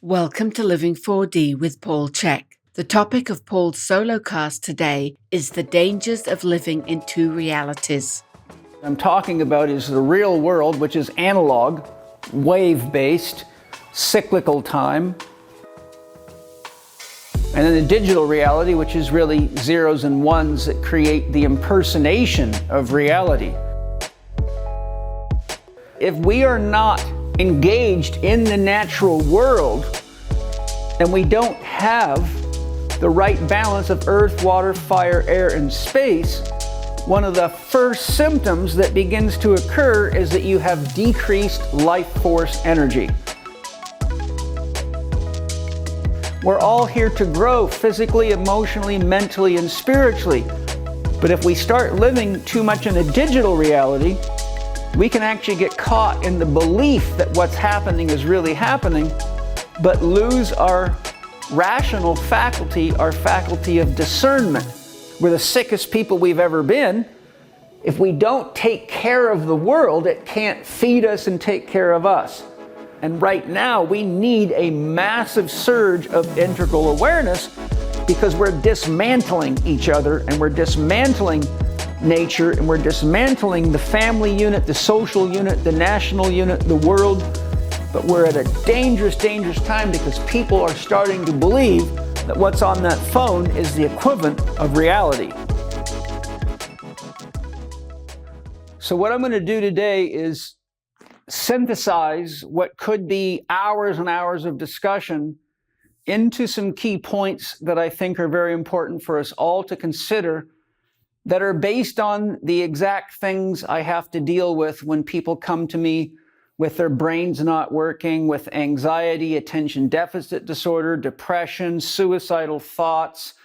Welcome to Living 4D with Paul Chek. The topic of Paul's solo cast today is the dangers of living in two realities. What I'm talking about is the real world, which is analog, wave-based, cyclical time. And then the digital reality, which is really zeros and ones that create the impersonation of reality. If we are not engaged in the natural world, and we don't have the right balance of earth, water, fire, air, and space, one of the first symptoms that begins to occur is that you have decreased life force energy. We're all here to grow physically, emotionally, mentally, and spiritually. But if we start living too much in a digital reality, we can actually get caught in the belief that what's happening is really happening, but lose our rational faculty, our faculty of discernment. We're the sickest people we've ever been. If we don't take care of the world, it can't feed us and take care of us. And right now, we need a massive surge of integral awareness because we're dismantling each other and we're dismantling nature, and we're dismantling the family unit, the social unit, the national unit, the world. But we're at a dangerous, dangerous time because people are starting to believe that what's on that phone is the equivalent of reality. So what I'm going to do today is synthesize what could be hours and hours of discussion into some key points that I think are very important for us all to consider, that are based on the exact things I have to deal with when people come to me with their brains not working, with anxiety, attention deficit disorder, depression, suicidal thoughts,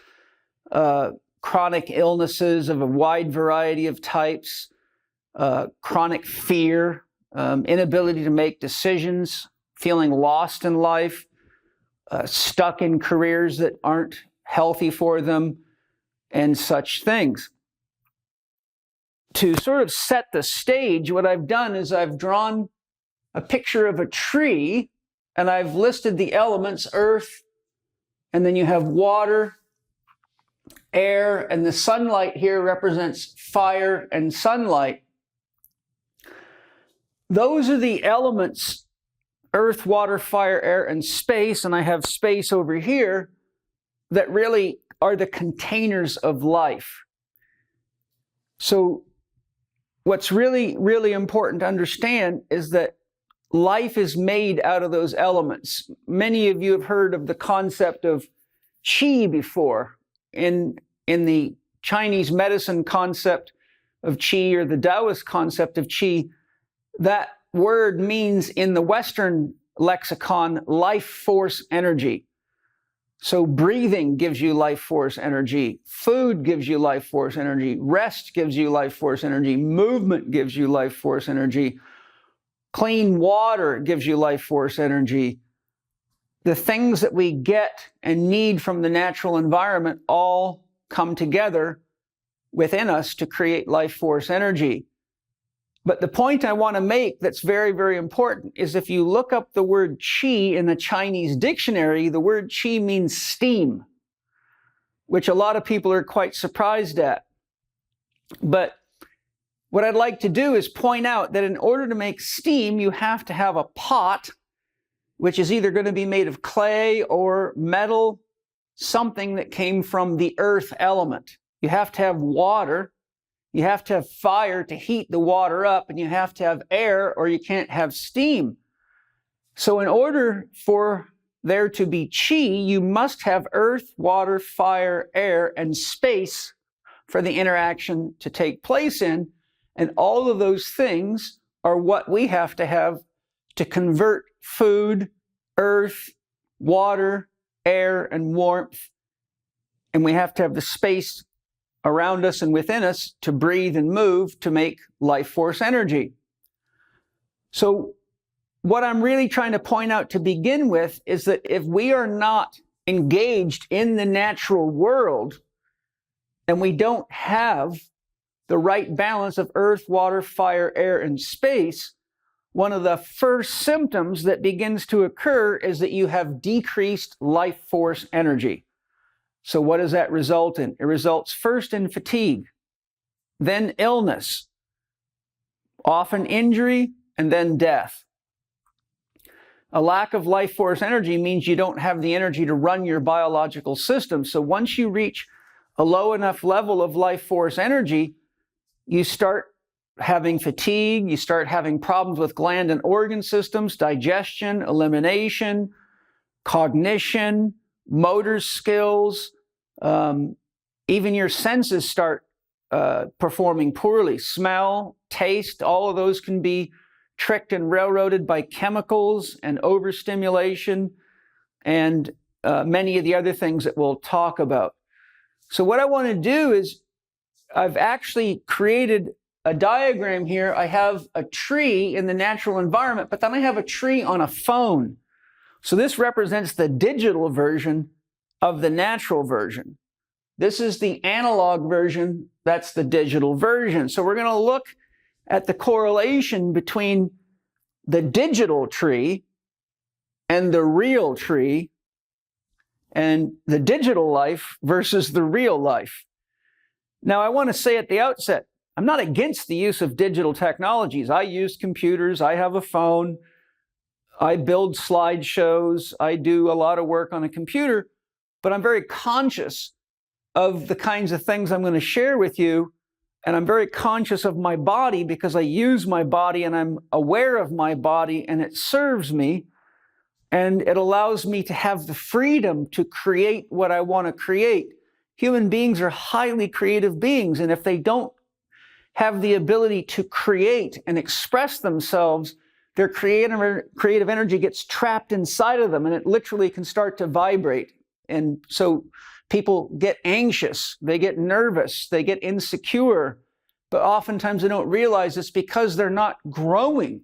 chronic illnesses of a wide variety of types, chronic fear, inability to make decisions, feeling lost in life, stuck in careers that aren't healthy for them, and such things. To sort of set the stage, what I've done is I've drawn a picture of a tree, and I've listed the elements: earth, and then you have water, air, and the sunlight here represents fire and sunlight. Those are the elements: earth, water, fire, air, and space, and I have space over here, that really are the containers of life. So what's really, really important to understand is that life is made out of those elements. Many of you have heard of the concept of qi before. In the Chinese medicine concept of qi, or the Taoist concept of qi, that word means in the Western lexicon life force energy. So breathing gives you life force energy, food gives you life force energy, rest gives you life force energy, movement gives you life force energy, clean water gives you life force energy. The things that we get and need from the natural environment all come together within us to create life force energy. But the point I want to make that's very, very important is if you look up the word qi in the Chinese dictionary, the word qi means steam, which a lot of people are quite surprised at. But what I'd like to do is point out that in order to make steam, you have to have a pot, which is either going to be made of clay or metal, something that came from the earth element. You have to have water. You have to have fire to heat the water up, and you have to have air, or you can't have steam. So in order for there to be qi, you must have earth, water, fire, air, and space for the interaction to take place in. And all of those things are what we have to convert food, earth, water, air, and warmth. And we have to have the space around us and within us to breathe and move to make life force energy. So what I'm really trying to point out to begin with is that if we are not engaged in the natural world, and we don't have the right balance of earth, water, fire, air, and space, one of the first symptoms that begins to occur is that you have decreased life force energy. So what does that result in? It results first in fatigue, then illness, often injury, and then death. A lack of life force energy means you don't have the energy to run your biological system. So once you reach a low enough level of life force energy, you start having fatigue, you start having problems with gland and organ systems, digestion, elimination, cognition, motor skills, even your senses start performing poorly. Smell, taste, all of those can be tricked and railroaded by chemicals and overstimulation and many of the other things that we'll talk about. So what I want to do is I've actually created a diagram here. I have a tree in the natural environment, but then I have a tree on a phone. So this represents the digital version of the natural version. This is the analog version. That's the digital version. So we're going to look at the correlation between the digital tree and the real tree, and the digital life versus the real life. Now, I want to say at the outset, I'm not against the use of digital technologies. I use computers. I have a phone. I build slideshows. I do a lot of work on a computer, but I'm very conscious of the kinds of things I'm going to share with you. And I'm very conscious of my body because I use my body and I'm aware of my body and it serves me. And it allows me to have the freedom to create what I want to create. Human beings are highly creative beings. And if they don't have the ability to create and express themselves, their creative energy gets trapped inside of them and it literally can start to vibrate. And so people get anxious, they get nervous, they get insecure, but oftentimes they don't realize it's because they're not growing.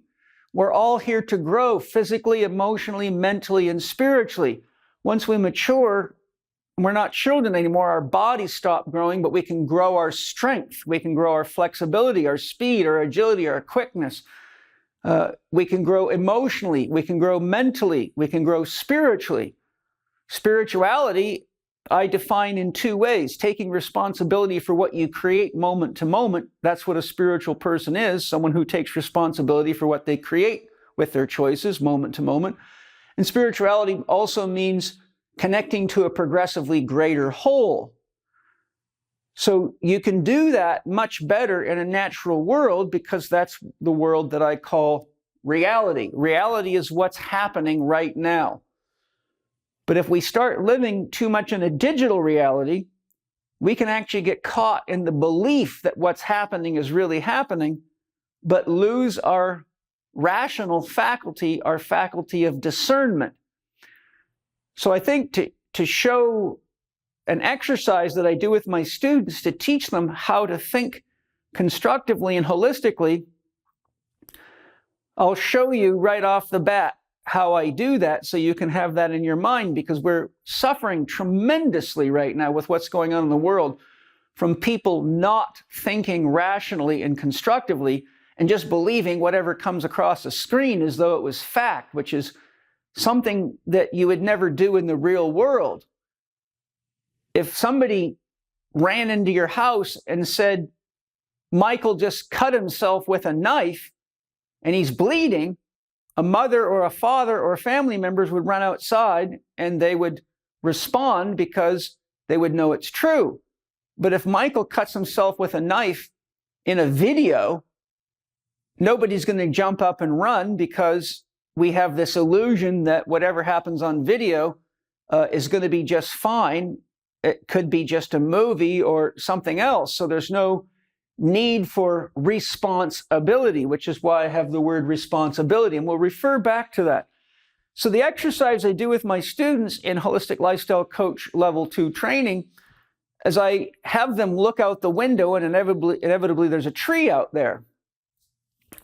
We're all here to grow physically, emotionally, mentally, and spiritually. Once we mature, we're not children anymore. Our bodies stop growing, but we can grow our strength. We can grow our flexibility, our speed, our agility, our quickness. We can grow emotionally. We can grow mentally. We can grow spiritually. Spirituality, I define in two ways: taking responsibility for what you create moment to moment. That's what a spiritual person is, someone who takes responsibility for what they create with their choices moment to moment. And spirituality also means connecting to a progressively greater whole. So you can do that much better in a natural world because that's the world that I call reality. Reality is what's happening right now. But if we start living too much in a digital reality, we can actually get caught in the belief that what's happening is really happening, but lose our rational faculty, our faculty of discernment. So I think to show an exercise that I do with my students to teach them how to think constructively and holistically, I'll show you right off the bat how I do that so you can have that in your mind, because we're suffering tremendously right now with what's going on in the world from people not thinking rationally and constructively and just believing whatever comes across a screen as though it was fact, which is something that you would never do in the real world. If somebody ran into your house and said, Michael just cut himself with a knife and he's bleeding, a mother or a father or family members would run outside and they would respond because they would know it's true. But if Michael cuts himself with a knife in a video, nobody's going to jump up and run because we have this illusion that whatever happens on video is going to be just fine. It could be just a movie or something else. So there's no need for responsibility, which is why I have the word responsibility, and we'll refer back to that. So the exercise I do with my students in Holistic Lifestyle Coach Level 2 training, as I have them look out the window and inevitably there's a tree out there.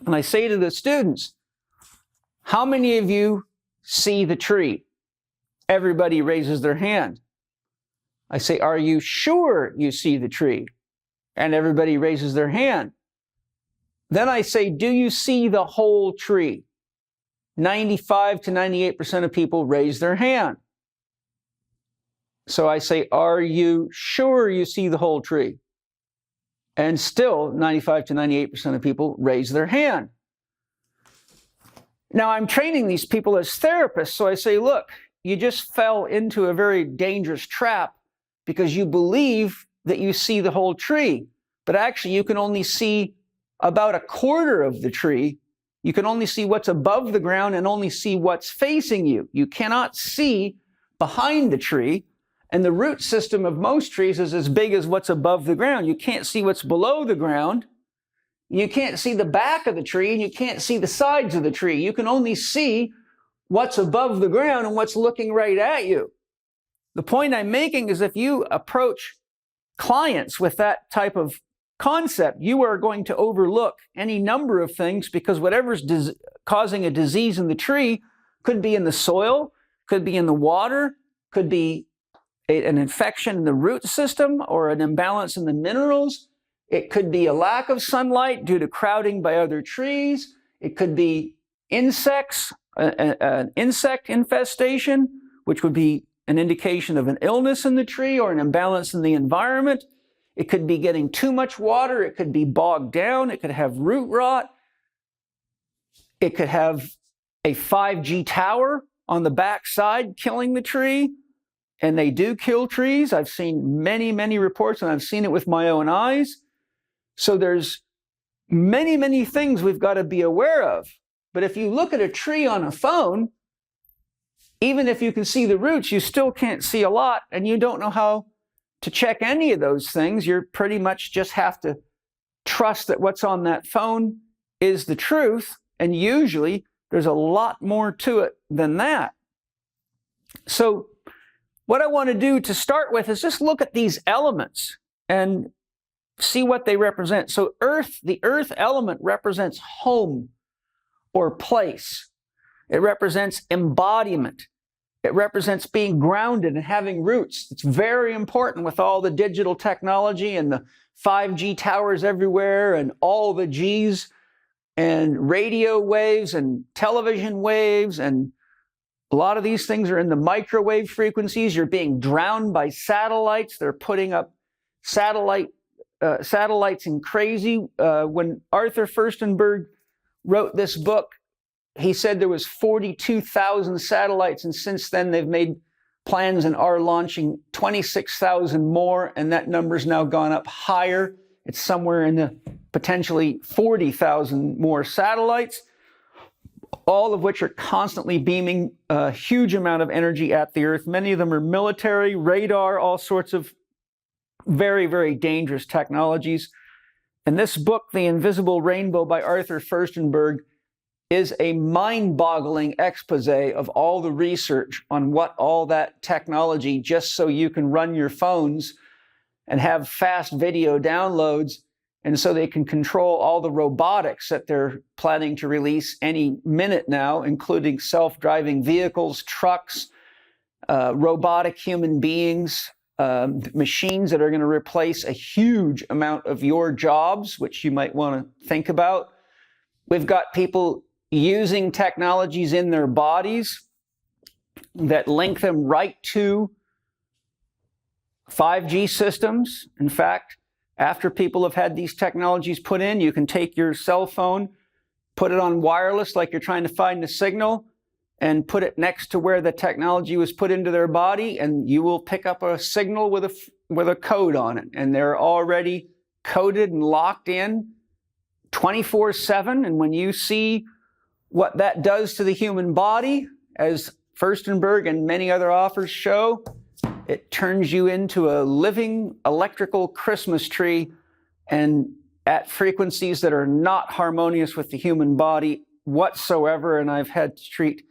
And I say to the students, how many of you see the tree? Everybody raises their hand. I say, are you sure you see the tree? And everybody raises their hand. Then I say, do you see the whole tree? 95 to 98% of people raise their hand. So I say, are you sure you see the whole tree? And still 95 to 98% of people raise their hand. Now I'm training these people as therapists, so I say, look, you just fell into a very dangerous trap because you believe that you see the whole tree, but actually you can only see about a quarter of the tree. You can only see what's above the ground and only see what's facing you. You cannot see behind the tree. And the root system of most trees is as big as what's above the ground. You can't see what's below the ground. You can't see the back of the tree, and you can't see the sides of the tree. You can only see what's above the ground and what's looking right at you. The point I'm making is if you approach clients with that type of concept, you are going to overlook any number of things because whatever's causing a disease in the tree could be in the soil, could be in the water, could be an infection in the root system or an imbalance in the minerals. It could be a lack of sunlight due to crowding by other trees. It could be insects, an insect infestation, which would be an indication of an illness in the tree or an imbalance in the environment. It could be getting too much water. It could be bogged down. It could have root rot. It could have a 5G tower on the backside killing the tree. And they do kill trees. I've seen many, many reports, and I've seen it with my own eyes. So there's many, many things we've got to be aware of. But if you look at a tree on a phone, even if you can see the roots, you still can't see a lot, and you don't know how to check any of those things. You pretty much just have to trust that what's on that phone is the truth, and usually there's a lot more to it than that. So what I want to do to start with is just look at these elements and see what they represent. So the earth element represents home or place. It represents embodiment. It represents being grounded and having roots. It's very important with all the digital technology and the 5G towers everywhere and all the Gs and radio waves and television waves, and a lot of these things are in the microwave frequencies. You're being drowned by satellites. They're putting up satellites in crazy. When Arthur Furstenberg wrote this book, he said there was 42,000 satellites, and since then they've made plans and are launching 26,000 more, and that number's now gone up higher. It's somewhere in the potentially 40,000 more satellites, all of which are constantly beaming a huge amount of energy at the Earth. Many of them are military, radar, all sorts of very, very dangerous technologies. And this book, The Invisible Rainbow by Arthur Furstenberg, is a mind-boggling expose of all the research on what all that technology, just so you can run your phones and have fast video downloads, and so they can control all the robotics that they're planning to release any minute now, including self-driving vehicles, trucks, robotic human beings, machines that are going to replace a huge amount of your jobs, which you might want to think about. We've got people using technologies in their bodies that link them right to 5G systems. In fact, after people have had these technologies put in, you can take your cell phone, put it on wireless like you're trying to find a signal, and put it next to where the technology was put into their body, and you will pick up a signal with a code on it. And they're already coded and locked in 24/7. And when you see what that does to the human body, as Furstenberg and many other authors show, it turns you into a living electrical Christmas tree, and at frequencies that are not harmonious with the human body whatsoever. And I've had to treat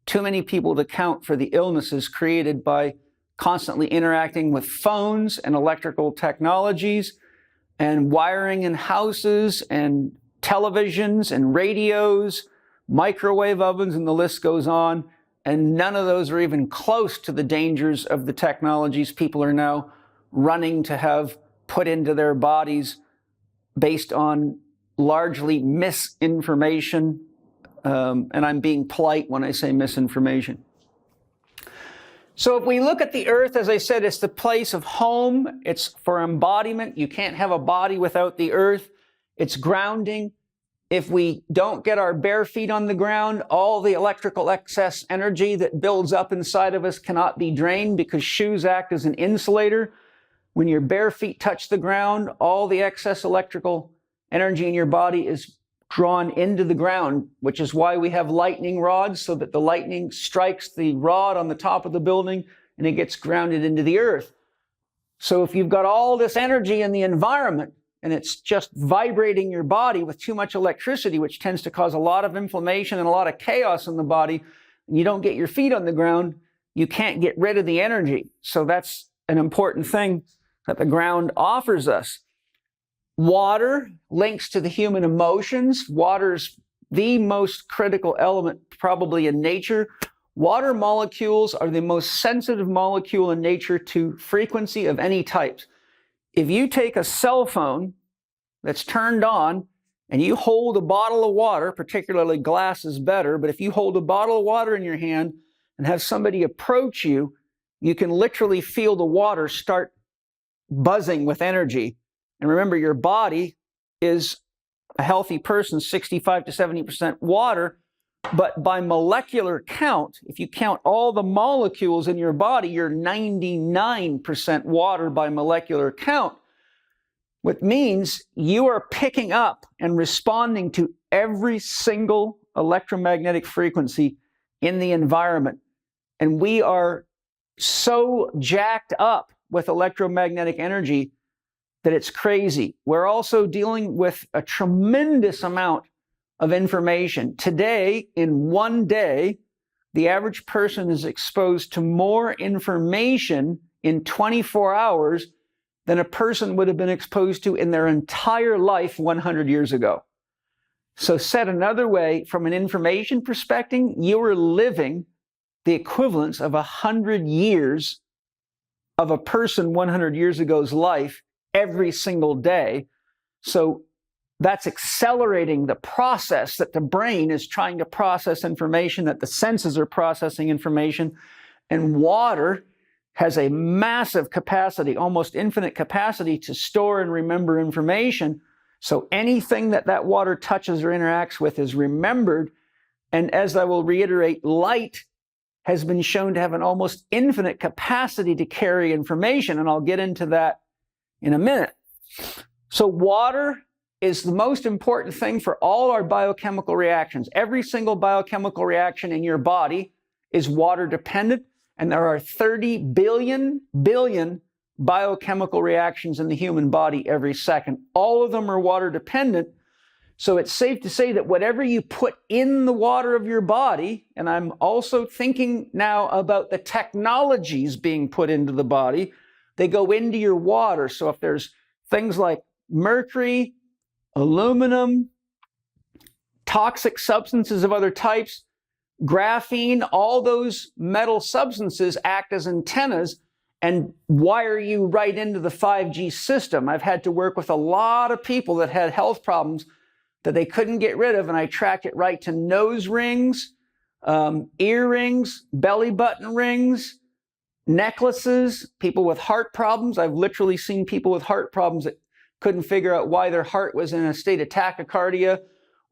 too many people to count for the illnesses created by constantly interacting with phones and electrical technologies and wiring in houses and televisions and radios, microwave ovens, and the list goes on. And none of those are even close to the dangers of the technologies people are now running to have put into their bodies based on largely misinformation, and I'm being polite when I say misinformation. So if we look at the earth, as I said, it's the place of home. It's for embodiment. You can't have a body without the earth. It's grounding. If we don't get our bare feet on the ground, all the electrical excess energy that builds up inside of us cannot be drained because shoes act as an insulator. When your bare feet touch the ground, all the excess electrical energy in your body is drawn into the ground, which is why we have lightning rods, so that the lightning strikes the rod on the top of the building and it gets grounded into the earth. So if you've got all this energy in the environment and it's just vibrating your body with too much electricity, which tends to cause a lot of inflammation and a lot of chaos in the body, and you don't get your feet on the ground, you can't get rid of the energy. So that's an important thing that the ground offers us. Water links to the human emotions. Water's the most critical element probably in nature. Water molecules are the most sensitive molecule in nature to frequency of any type. If you take a cell phone that's turned on and you hold a bottle of water, particularly glass is better, but if you hold a bottle of water in your hand and have somebody approach you, you can literally feel the water start buzzing with energy. And remember, your body is a healthy person, 65 to 70% water, but by molecular count, if you count all the molecules in your body, you're 99% water by molecular count, which means you are picking up and responding to every single electromagnetic frequency in the environment. And we are so jacked up with electromagnetic energy that it's crazy. We're also dealing with a tremendous amount of information. Today, in one day, the average person is exposed to more information in 24 hours than a person would have been exposed to in their entire life 100 years ago. So said another way, from an information perspective, you are living the equivalence of 100 years of a person 100 years ago's life every single day. So that's accelerating the process that the brain is trying to process information, that the senses are processing information. And water has a massive capacity, almost infinite capacity to store and remember information. So anything that that water touches or interacts with is remembered. And as I will reiterate, light has been shown to have an almost infinite capacity to carry information. And I'll get into that in a minute. So water is the most important thing for all our biochemical reactions. Every single biochemical reaction in your body is water dependent, and there are 30 billion biochemical reactions in the human body every second. All of them are water dependent. So it's safe to say that whatever you put in the water of your body, and I'm also thinking now about the technologies being put into the body, they go into your water. So if there's things like mercury, aluminum, toxic substances of other types, graphene, all those metal substances act as antennas and wire you right into the 5G system. I've had to work with a lot of people that had health problems that they couldn't get rid of, and I tracked it right to nose rings, earrings, belly button rings, necklaces, people with heart problems. I've literally seen people with heart problems that couldn't figure out why their heart was in a state of tachycardia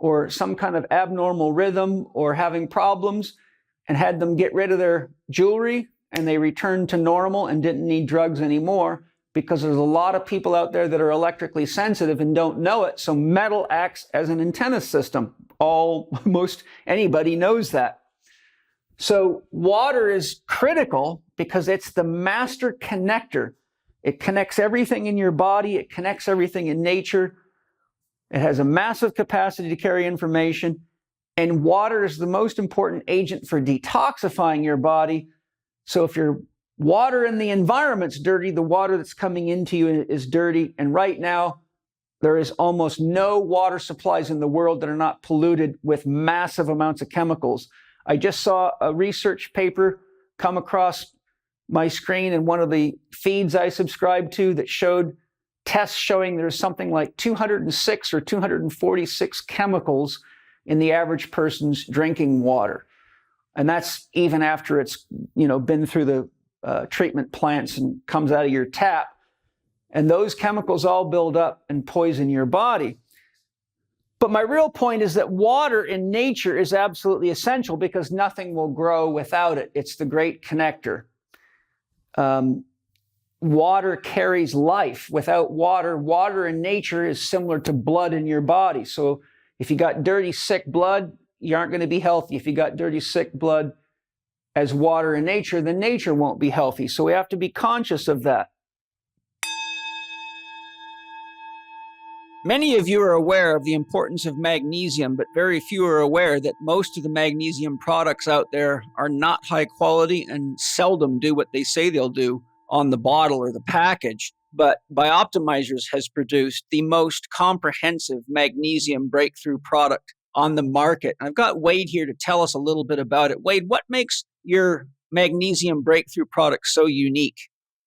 or some kind of abnormal rhythm or having problems, and had them get rid of their jewelry, and they returned to normal and didn't need drugs anymore, because there's a lot of people out there that are electrically sensitive and don't know it. So metal acts as an antenna system. Most anybody knows that. So water is critical because it's the master connector. It connects everything in your body. It connects everything in nature. It has a massive capacity to carry information. And water is the most important agent for detoxifying your body. So if your water in the environment's dirty, the water that's coming into you is dirty. And right now, there is almost no water supplies in the world that are not polluted with massive amounts of chemicals. I just saw a research paper come across my screen in one of the feeds I subscribe to that showed tests showing there's something like 206 or 246 chemicals in the average person's drinking water. And that's even after it's, been through the treatment plants and comes out of your tap. And those chemicals all build up and poison your body. But my real point is that water in nature is absolutely essential because nothing will grow without it. It's the great connector. Water carries life. Without water, water in nature is similar to blood in your body. So if you got dirty, sick blood, you aren't going to be healthy. If you got dirty, sick blood as water in nature, then nature won't be healthy. So we have to be conscious of that. Many of you are aware of the importance of magnesium, but very few are aware that most of the magnesium products out there are not high quality and seldom do what they say they'll do on the bottle or the package. But Bioptimizers has produced the most comprehensive magnesium breakthrough product on the market. I've got Wade here to tell us a little bit about it. Wade, what makes your magnesium breakthrough product so unique?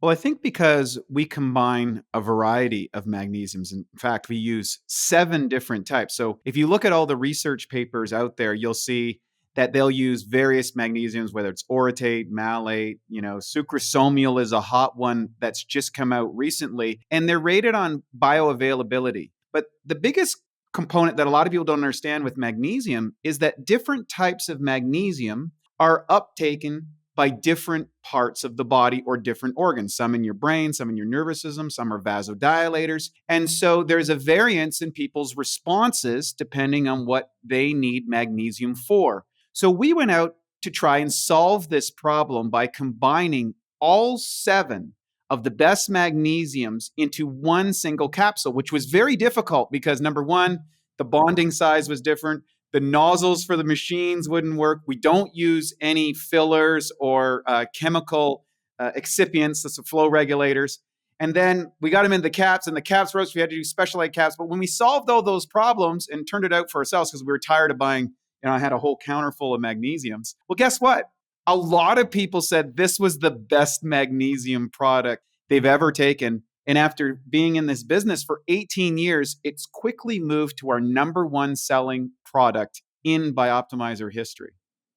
Well, I think because we combine a variety of magnesiums. In fact, we use 7 different types. So if you look at all the research papers out there, you'll see that they'll use various magnesiums, whether it's orotate, malate, sucrosomial is a hot one that's just come out recently, and they're rated on bioavailability. But the biggest component that a lot of people don't understand with magnesium is that different types of magnesium are uptaken by different parts of the body or different organs, some in your brain, some in your nervous system, some are vasodilators. And so there's a variance in people's responses depending on what they need magnesium for. So we went out to try and solve this problem by combining all 7 of the best magnesiums into one single capsule, which was very difficult because number one, the bonding size was different. The nozzles for the machines wouldn't work. We don't use any fillers or chemical excipients, that's the flow regulators. And then we got them in the caps, and the caps rose. We had to do specialized caps. But when we solved all those problems and turned it out for ourselves, because we were tired of buying, I had a whole counter full of magnesiums. Well, guess what? A lot of people said this was the best magnesium product they've ever taken. And after being in this business for 18 years, it's quickly moved to our number 1 selling product in Bioptimizer history.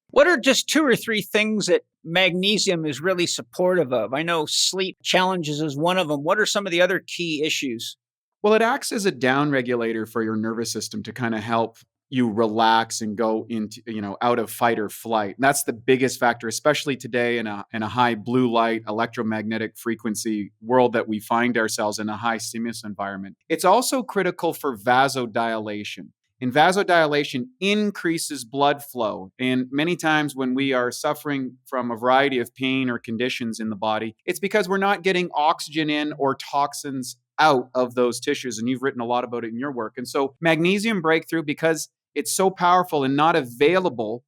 What are just 2 or 3 things that magnesium is really supportive of? I know sleep challenges is one of them. What are some of the other key issues? Well, it acts as a down regulator for your nervous system to kind of help you relax and go into, out of fight or flight. And that's the biggest factor, especially today in a high blue light, electromagnetic frequency world that we find ourselves in, a high stimulus environment. It's also critical for vasodilation. And vasodilation increases blood flow. And many times when we are suffering from a variety of pain or conditions in the body, it's because we're not getting oxygen in or toxins out of those tissues. And you've written a lot about it in your work. And so magnesium breakthrough, because it's so powerful and not available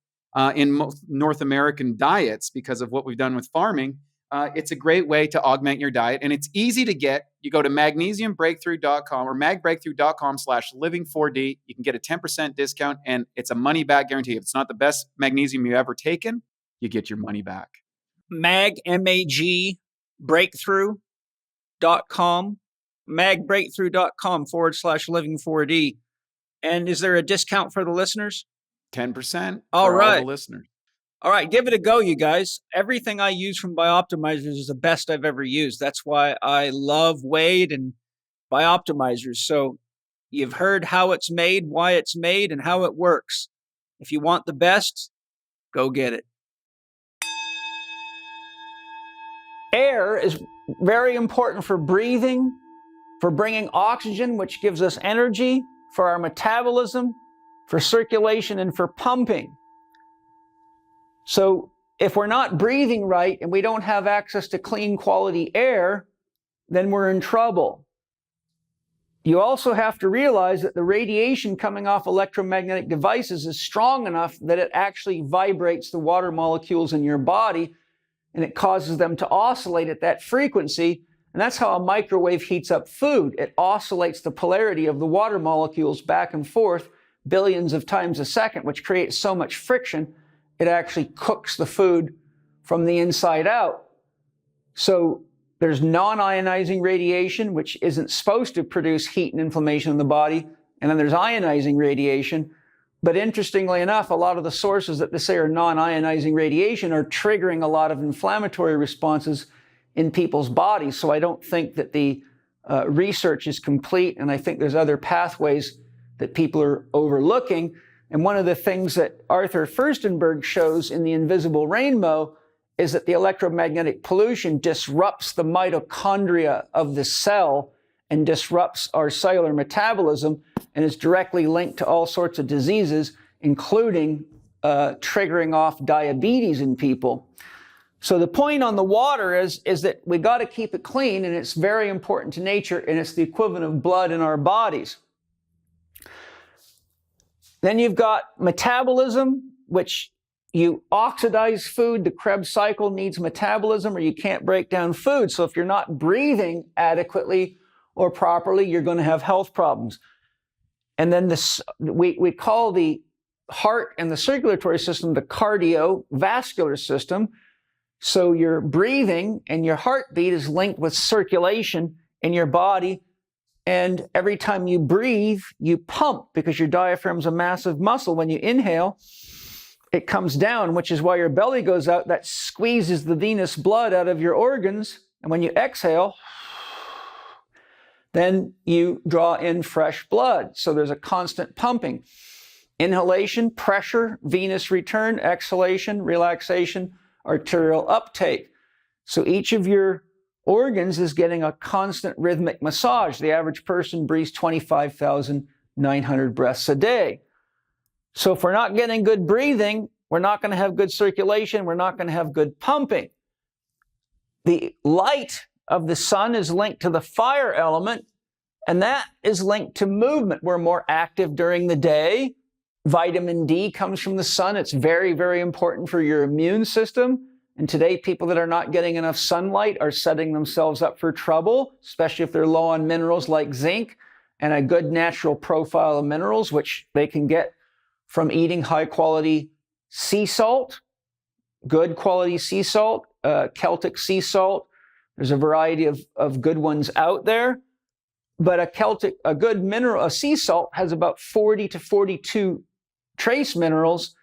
in most North American diets because of what we've done with farming, it's a great way to augment your diet. And it's easy to get. You go to magnesiumbreakthrough.com or magbreakthrough.com/living4D. You can get a 10% discount, and it's a money back guarantee. If it's not the best magnesium you've ever taken, you get your money back. MAG breakthrough.com, magbreakthrough.com/living4D. And is there a discount for the listeners? 10% all for right. all the listeners. All right, give it a go, you guys. Everything I use from Bioptimizers is the best I've ever used. That's why I love Wade and Bioptimizers. So you've heard how it's made, why it's made, and how it works. If you want the best, go get it. Air is very important for breathing, for bringing oxygen, which gives us energy, for our metabolism, for circulation, and for pumping. So if we're not breathing right and we don't have access to clean quality air, then we're in trouble. You also have to realize that the radiation coming off electromagnetic devices is strong enough that it actually vibrates the water molecules in your body, and it causes them to oscillate at that frequency. And that's how a microwave heats up food. It oscillates the polarity of the water molecules back and forth billions of times a second, which creates so much friction, it actually cooks the food from the inside out. So There's non-ionizing radiation, which isn't supposed to produce heat and inflammation in the body. And then there's ionizing radiation. But interestingly enough, a lot of the sources that they say are non-ionizing radiation are triggering a lot of inflammatory responses in people's bodies. So I don't think that the research is complete, and I think there's other pathways that people are overlooking. And one of the things that Arthur Firstenberg shows in The Invisible Rainbow is that the electromagnetic pollution disrupts the mitochondria of the cell and disrupts our cellular metabolism, and is directly linked to all sorts of diseases, including triggering off diabetes in people. So the point on the water is that we got to keep it clean, and it's very important to nature, and it's the equivalent of blood in our bodies. Then you've got metabolism, which you oxidize food. The Krebs cycle needs metabolism, or you can't break down food. So if you're not breathing adequately or properly, you're going to have health problems. And then we call the heart and the circulatory system the cardiovascular system. So your breathing and your heartbeat is linked with circulation in your body. And every time you breathe, you pump, because your diaphragm's a massive muscle. When you inhale, it comes down, which is why your belly goes out. That squeezes the venous blood out of your organs. And when you exhale, then you draw in fresh blood. So there's a constant pumping. Inhalation, pressure, venous return; exhalation, relaxation, arterial uptake. So each of your organs is getting a constant rhythmic massage. The average person breathes 25,900 breaths a day. So if we're not getting good breathing, we're not going to have good circulation, we're not going to have good pumping. The light of the sun is linked to the fire element, and that is linked to movement. We're more active during the day. Vitamin D comes from the sun. It's very, very important for your immune system. And today, people that are not getting enough sunlight are setting themselves up for trouble, especially if they're low on minerals like zinc and a good natural profile of minerals, which they can get from eating high-quality sea salt, good quality sea salt, Celtic sea salt. There's a variety of good ones out there. But a good mineral, a sea salt, has about 40 to 42 trace minerals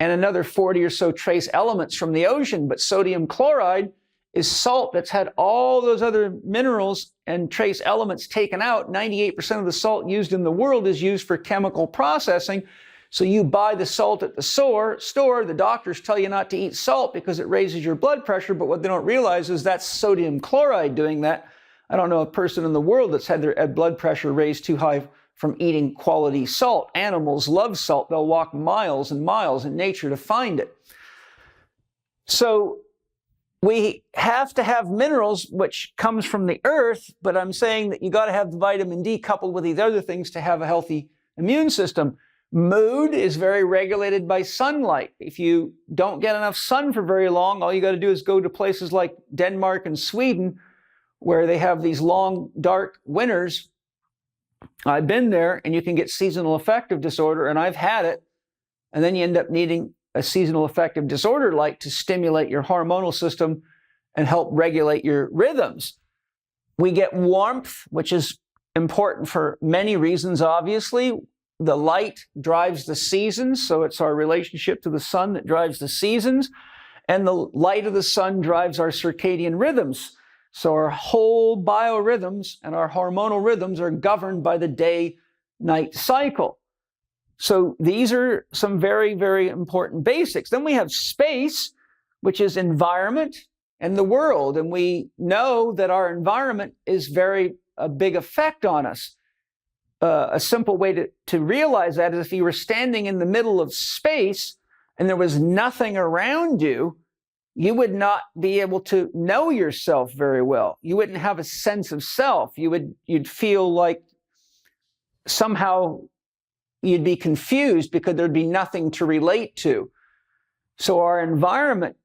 and another 40 or so trace elements from the ocean. But sodium chloride is salt that's had all those other minerals and trace elements taken out. 98% of the salt used in the world is used for chemical processing. So you buy the salt at the store, the doctors tell you not to eat salt because it raises your blood pressure, but what they don't realize is that's sodium chloride doing that. I don't know a person in the world that's had their blood pressure raised too high from eating quality salt. Animals love salt. They'll walk miles and miles in nature to find it. So we have to have minerals, which comes from the earth, but I'm saying that you got to have the vitamin D coupled with these other things to have a healthy immune system. Mood is very regulated by sunlight. If you don't get enough sun for very long, all you got to do is go to places like Denmark and Sweden, where they have these long, dark winters. I've been there, and you can get seasonal affective disorder, and I've had it. And then you end up needing a seasonal affective disorder light to stimulate your hormonal system and help regulate your rhythms. We get warmth, which is important for many reasons, obviously. The light drives the seasons, so it's our relationship to the sun that drives the seasons. And the light of the sun drives our circadian rhythms. So our whole biorhythms and our hormonal rhythms are governed by the day-night cycle. So these are some very, very important basics. Then we have space, which is environment and the world. And we know that our environment is a big effect on us. A simple way to realize that is if you were standing in the middle of space and there was nothing around you, you would not be able to know yourself very well. You wouldn't have a sense of self. You'd feel like somehow you'd be confused because there'd be nothing to relate to. So our environment,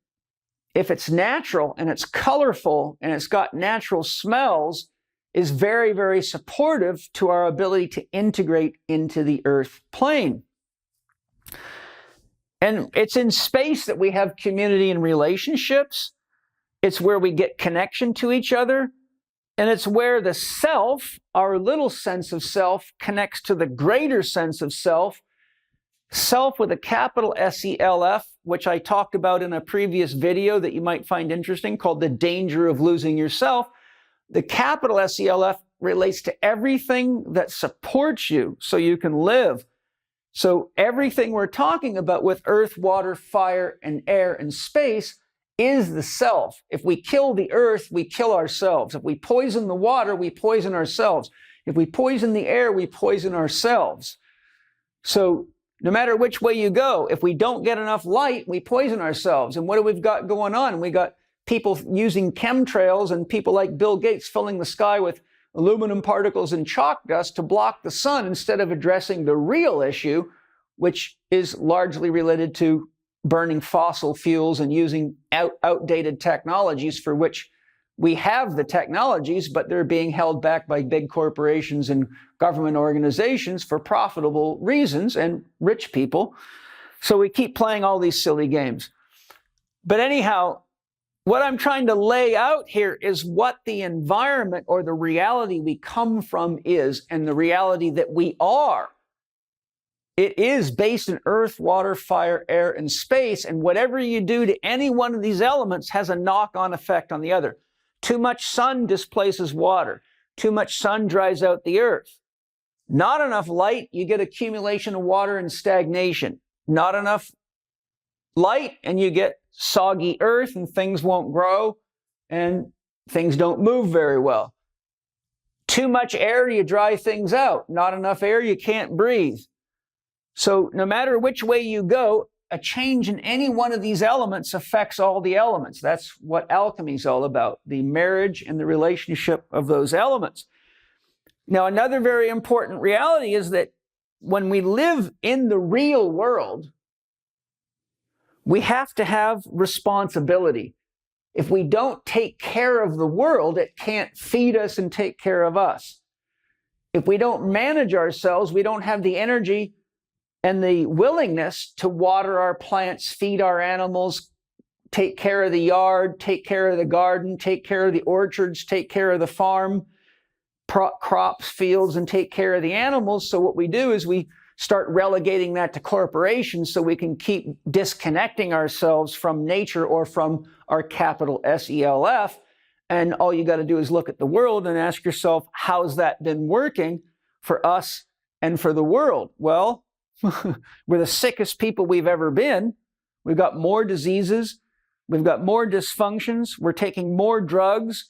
if it's natural and it's colorful and it's got natural smells, is very, very supportive to our ability to integrate into the earth plane. And it's in space that we have community and relationships. It's where we get connection to each other. And it's where the self, our little sense of self, connects to the greater sense of self. Self with a capital S-E-L-F, which I talked about in a previous video that you might find interesting, called The Danger of Losing Yourself. The capital S-E-L-F relates to everything that supports you so you can live. So everything we're talking about with earth, water, fire, and air and space is the self. If we kill the earth, we kill ourselves. If we poison the water, we poison ourselves. If we poison the air, we poison ourselves. So no matter which way you go, if we don't get enough light, we poison ourselves. And what do we've got going on? We got people using chemtrails and people like Bill Gates filling the sky with aluminum particles and chalk dust to block the sun instead of addressing the real issue, which is largely related to burning fossil fuels and using outdated technologies for which we have the technologies, but they're being held back by big corporations and government organizations for profitable reasons and rich people. So we keep playing all these silly games. But anyhow, what I'm trying to lay out here is what the environment or the reality we come from is and the reality that we are. It is based in earth, water, fire, air, and space. And whatever you do to any one of these elements has a knock-on effect on the other. Too much sun displaces water. Too much sun dries out the earth. Not enough light, you get accumulation of water and stagnation. Not enough light, and you get soggy earth, and things won't grow, and things don't move very well. Too much air, you dry things out. Not enough air, you can't breathe. So no matter which way you go, a change in any one of these elements affects all the elements. That's what alchemy is all about, the marriage and the relationship of those elements. Now, another very important reality is that when we live in the real world, we have to have responsibility. If we don't take care of the world, it can't feed us and take care of us. If we don't manage ourselves, we don't have the energy and the willingness to water our plants, feed our animals, take care of the yard, take care of the garden, take care of the orchards, take care of the farm, crops, fields, and take care of the animals. So what we do is we start relegating that to corporations so we can keep disconnecting ourselves from nature or from our capital S-E-L-F. And all you got to do is look at the world and ask yourself, how's that been working for us and for the world? Well, we're the sickest people we've ever been. We've got more diseases. We've got more dysfunctions. We're taking more drugs.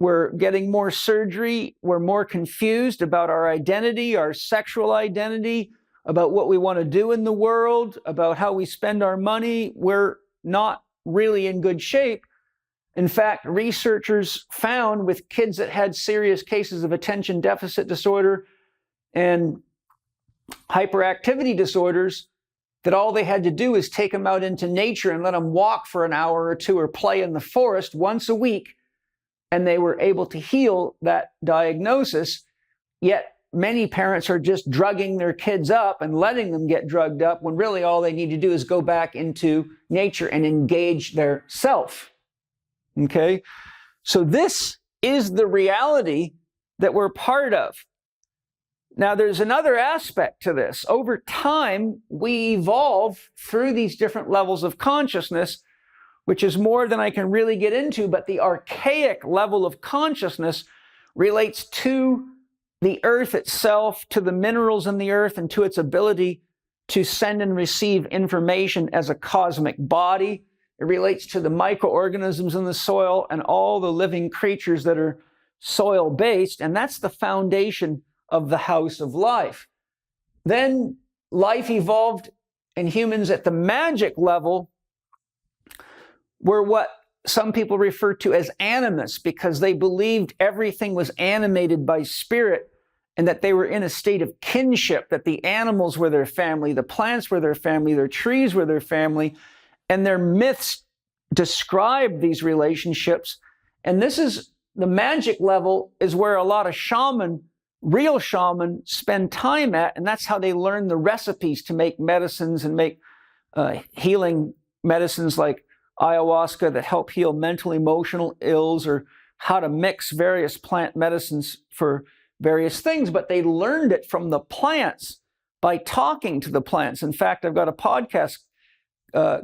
We're getting more surgery. We're more confused about our identity, our sexual identity, about what we want to do in the world, about how we spend our money. We're not really in good shape. In fact, researchers found with kids that had serious cases of attention deficit disorder and hyperactivity disorders that all they had to do is take them out into nature and let them walk for an hour or two or play in the forest once a week, and they were able to heal that diagnosis. Yet many parents are just drugging their kids up and letting them get drugged up when really all they need to do is go back into nature and engage their self. Okay? So this is the reality that we're part of. Now, there's another aspect to this. Over time, we evolve through these different levels of consciousness, which is more than I can really get into, but the archaic level of consciousness relates to the earth itself, to the minerals in the earth, and to its ability to send and receive information as a cosmic body. It relates to the microorganisms in the soil and all the living creatures that are soil-based, and that's the foundation of the house of life. Then life evolved, and humans at the magic level were what some people refer to as animists, because they believed everything was animated by spirit and that they were in a state of kinship, that the animals were their family, the plants were their family, their trees were their family, and their myths describe these relationships. And this is the magic level, is where a lot of real shaman spend time at, and that's how they learn the recipes to make medicines and make healing medicines like ayahuasca that help heal mental, emotional ills, or how to mix various plant medicines for various things, but they learned it from the plants by talking to the plants. In fact, I've got a podcast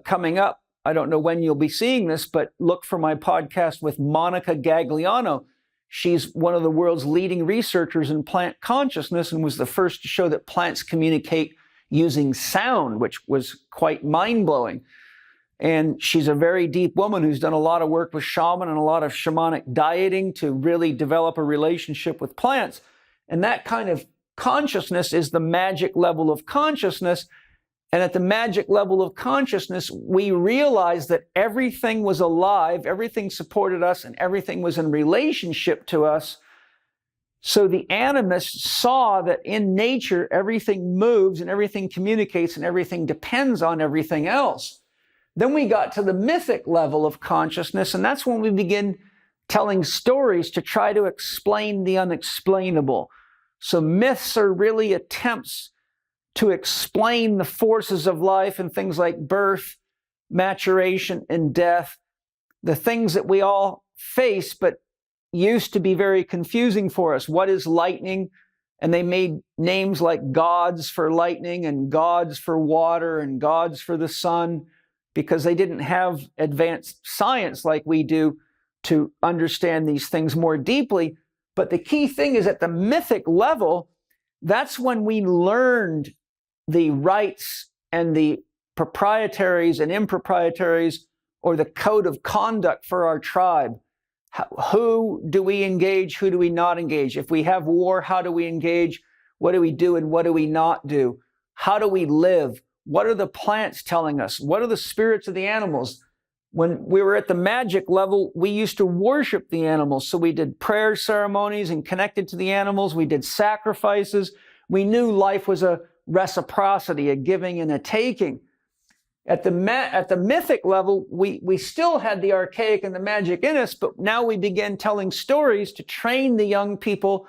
coming up. I don't know when you'll be seeing this, but look for my podcast with Monica Gagliano. She's one of the world's leading researchers in plant consciousness and was the first to show that plants communicate using sound, which was quite mind-blowing. And she's a very deep woman who's done a lot of work with shaman and a lot of shamanic dieting to really develop a relationship with plants. And that kind of consciousness is the magic level of consciousness. And at the magic level of consciousness, we realized that everything was alive, everything supported us, and everything was in relationship to us. So the animists saw that in nature, everything moves and everything communicates and everything depends on everything else. Then we got to the mythic level of consciousness, and that's when we begin telling stories to try to explain the unexplainable. So myths are really attempts to explain the forces of life and things like birth, maturation, and death, the things that we all face but used to be very confusing for us. What is lightning? And they made names like gods for lightning and gods for water and gods for the sun, because they didn't have advanced science like we do to understand these things more deeply. But the key thing is at the mythic level, that's when we learned the rights and the proprietaries and improprietaries, or the code of conduct for our tribe. Who do we engage? Who do we not engage? If we have war, how do we engage? What do we do and what do we not do? How do we live? What are the plants telling us? What are the spirits of the animals? When we were at the magic level, we used to worship the animals. So we did prayer ceremonies and connected to the animals. We did sacrifices. We knew life was a reciprocity, a giving and a taking. At the mythic level, we still had the archaic and the magic in us, but now we began telling stories to train the young people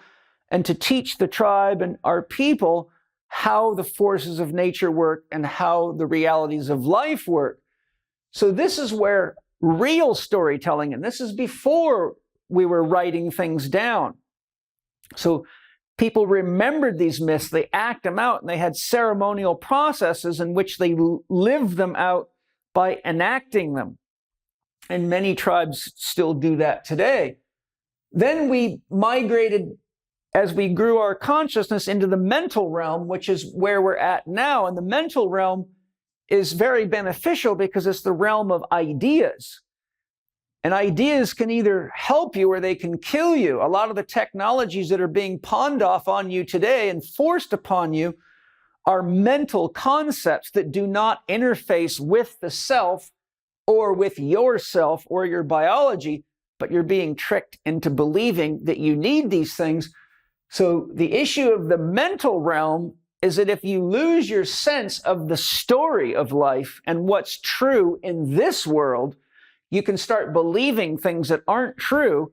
and to teach the tribe and our people how the forces of nature work and how the realities of life work. So this is where real storytelling, and this is before we were writing things down. So people remembered these myths, they act them out, and they had ceremonial processes in which they lived them out by enacting them. And many tribes still do that today. Then we migrated, as we grew our consciousness, into the mental realm, which is where we're at now. And the mental realm is very beneficial because it's the realm of ideas. And ideas can either help you or they can kill you. A lot of the technologies that are being pawned off on you today and forced upon you are mental concepts that do not interface with the self or with yourself or your biology, but you're being tricked into believing that you need these things. So the issue of the mental realm is that if you lose your sense of the story of life and what's true in this world, you can start believing things that aren't true.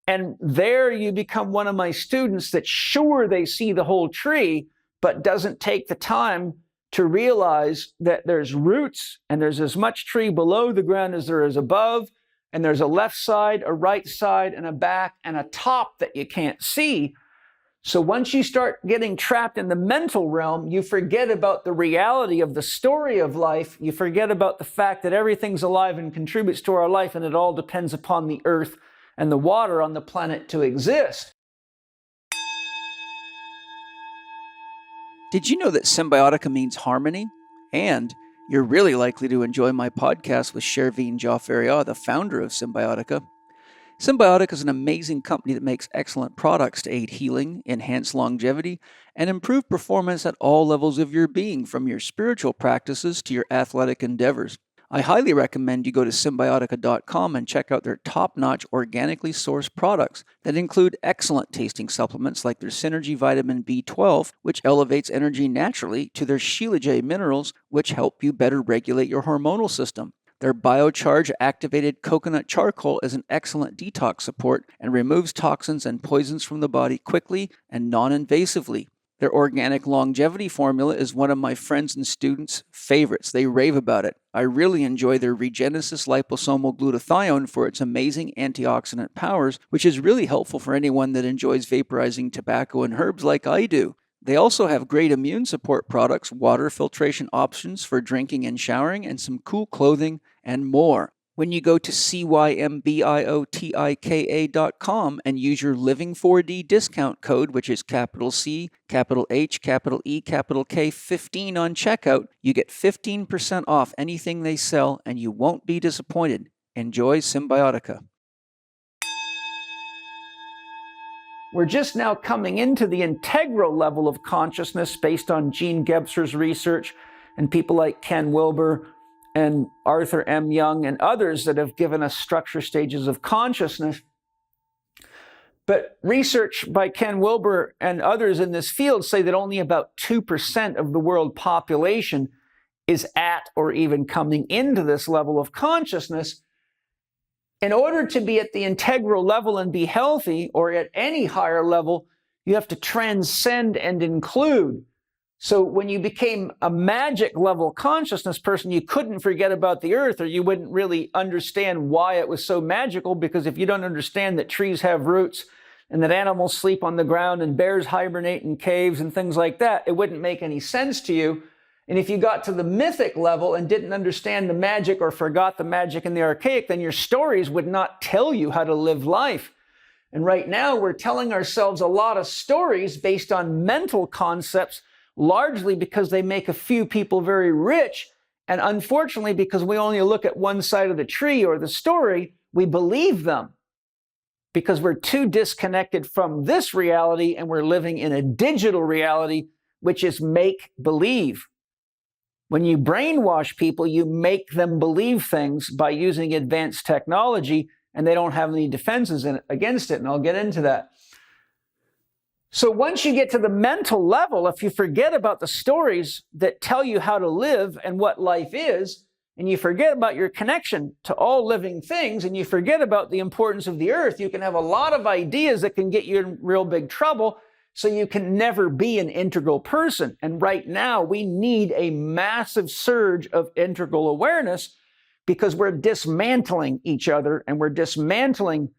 And there you become one of my students that sure they see the whole tree, but doesn't take the time to realize that there's roots and there's as much tree below the ground as there is above. And there's a left side, a right side, and a back, and a top that you can't see. So once you start getting trapped in the mental realm, you forget about the reality of the story of life. You forget about the fact that everything's alive and contributes to our life, and it all depends upon the earth and the water on the planet to exist. Did you know that Symbiotica means harmony? And you're really likely to enjoy my podcast with Shervin Jaffaria, the founder of Symbiotica. Symbiotica is an amazing company that makes excellent products to aid healing, enhance longevity, and improve performance at all levels of your being, from your spiritual practices to your athletic endeavors. I highly recommend you go to Symbiotica.com and check out their top-notch organically sourced products that include excellent tasting supplements like their Synergy Vitamin B12, which elevates energy naturally, to their Shilajit minerals, which help you better regulate your hormonal system. Their Biocharge activated coconut charcoal is an excellent detox support and removes toxins and poisons from the body quickly and non-invasively. Their organic longevity formula is one of my friends and students' favorites. They rave about it. I really enjoy their Regenesis liposomal glutathione for its amazing antioxidant powers, which is really helpful for anyone that enjoys vaporizing tobacco and herbs like I do. They also have great immune support products, water filtration options for drinking and showering, and some cool clothing and more. When you go to cymbiotика.com and use your Living4D discount code, which is capital C, capital H, capital E, capital K, 15 on checkout, you get 15% off anything they sell, and you won't be disappointed. Enjoy Symbiotica. We're just now coming into the integral level of consciousness based on Gene Gebser's research and people like Ken Wilber and Arthur M. Young and others that have given us structure stages of consciousness. But research by Ken Wilber and others in this field say that only about 2% of the world population is at or even coming into this level of consciousness. In order to be at the integral level and be healthy, or at any higher level, you have to transcend and include. So when you became a magic level consciousness person, you couldn't forget about the earth, or you wouldn't really understand why it was so magical, because if you don't understand that trees have roots and that animals sleep on the ground and bears hibernate in caves and things like that, it wouldn't make any sense to you. And if you got to the mythic level and didn't understand the magic or forgot the magic in the archaic, then your stories would not tell you how to live life. And right now we're telling ourselves a lot of stories based on mental concepts, largely because they make a few people very rich. And unfortunately, because we only look at one side of the tree or the story, we believe them because we're too disconnected from this reality and we're living in a digital reality, which is make-believe. When you brainwash people, you make them believe things by using advanced technology, and they don't have any defenses against it, and I'll get into that. So once you get to the mental level, if you forget about the stories that tell you how to live and what life is, and you forget about your connection to all living things, and you forget about the importance of the earth, you can have a lot of ideas that can get you in real big trouble, so you can never be an integral person. And right now, we need a massive surge of integral awareness because we're dismantling each other, and we're dismantling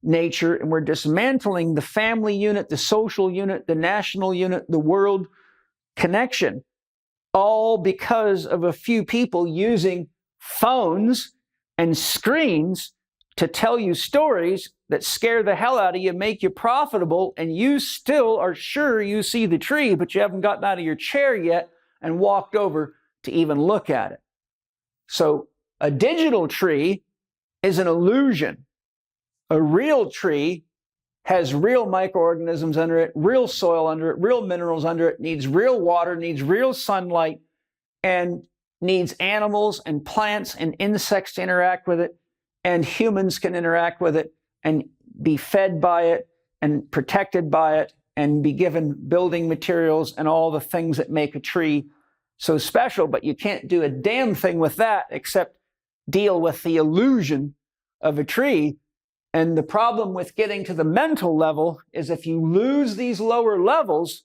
nature, and we're dismantling the family unit, the social unit, the national unit, the world connection, all because of a few people using phones and screens to tell you stories that scare the hell out of you, make you profitable, and you still are sure you see the tree, but you haven't gotten out of your chair yet and walked over to even look at it. So a digital tree is an illusion. A real tree has real microorganisms under it, real soil under it, real minerals under it, needs real water, needs real sunlight, and needs animals and plants and insects to interact with it, and humans can interact with it and be fed by it and protected by it and be given building materials and all the things that make a tree so special. But you can't do a damn thing with that except deal with the illusion of a tree. And the problem with getting to the mental level is if you lose these lower levels,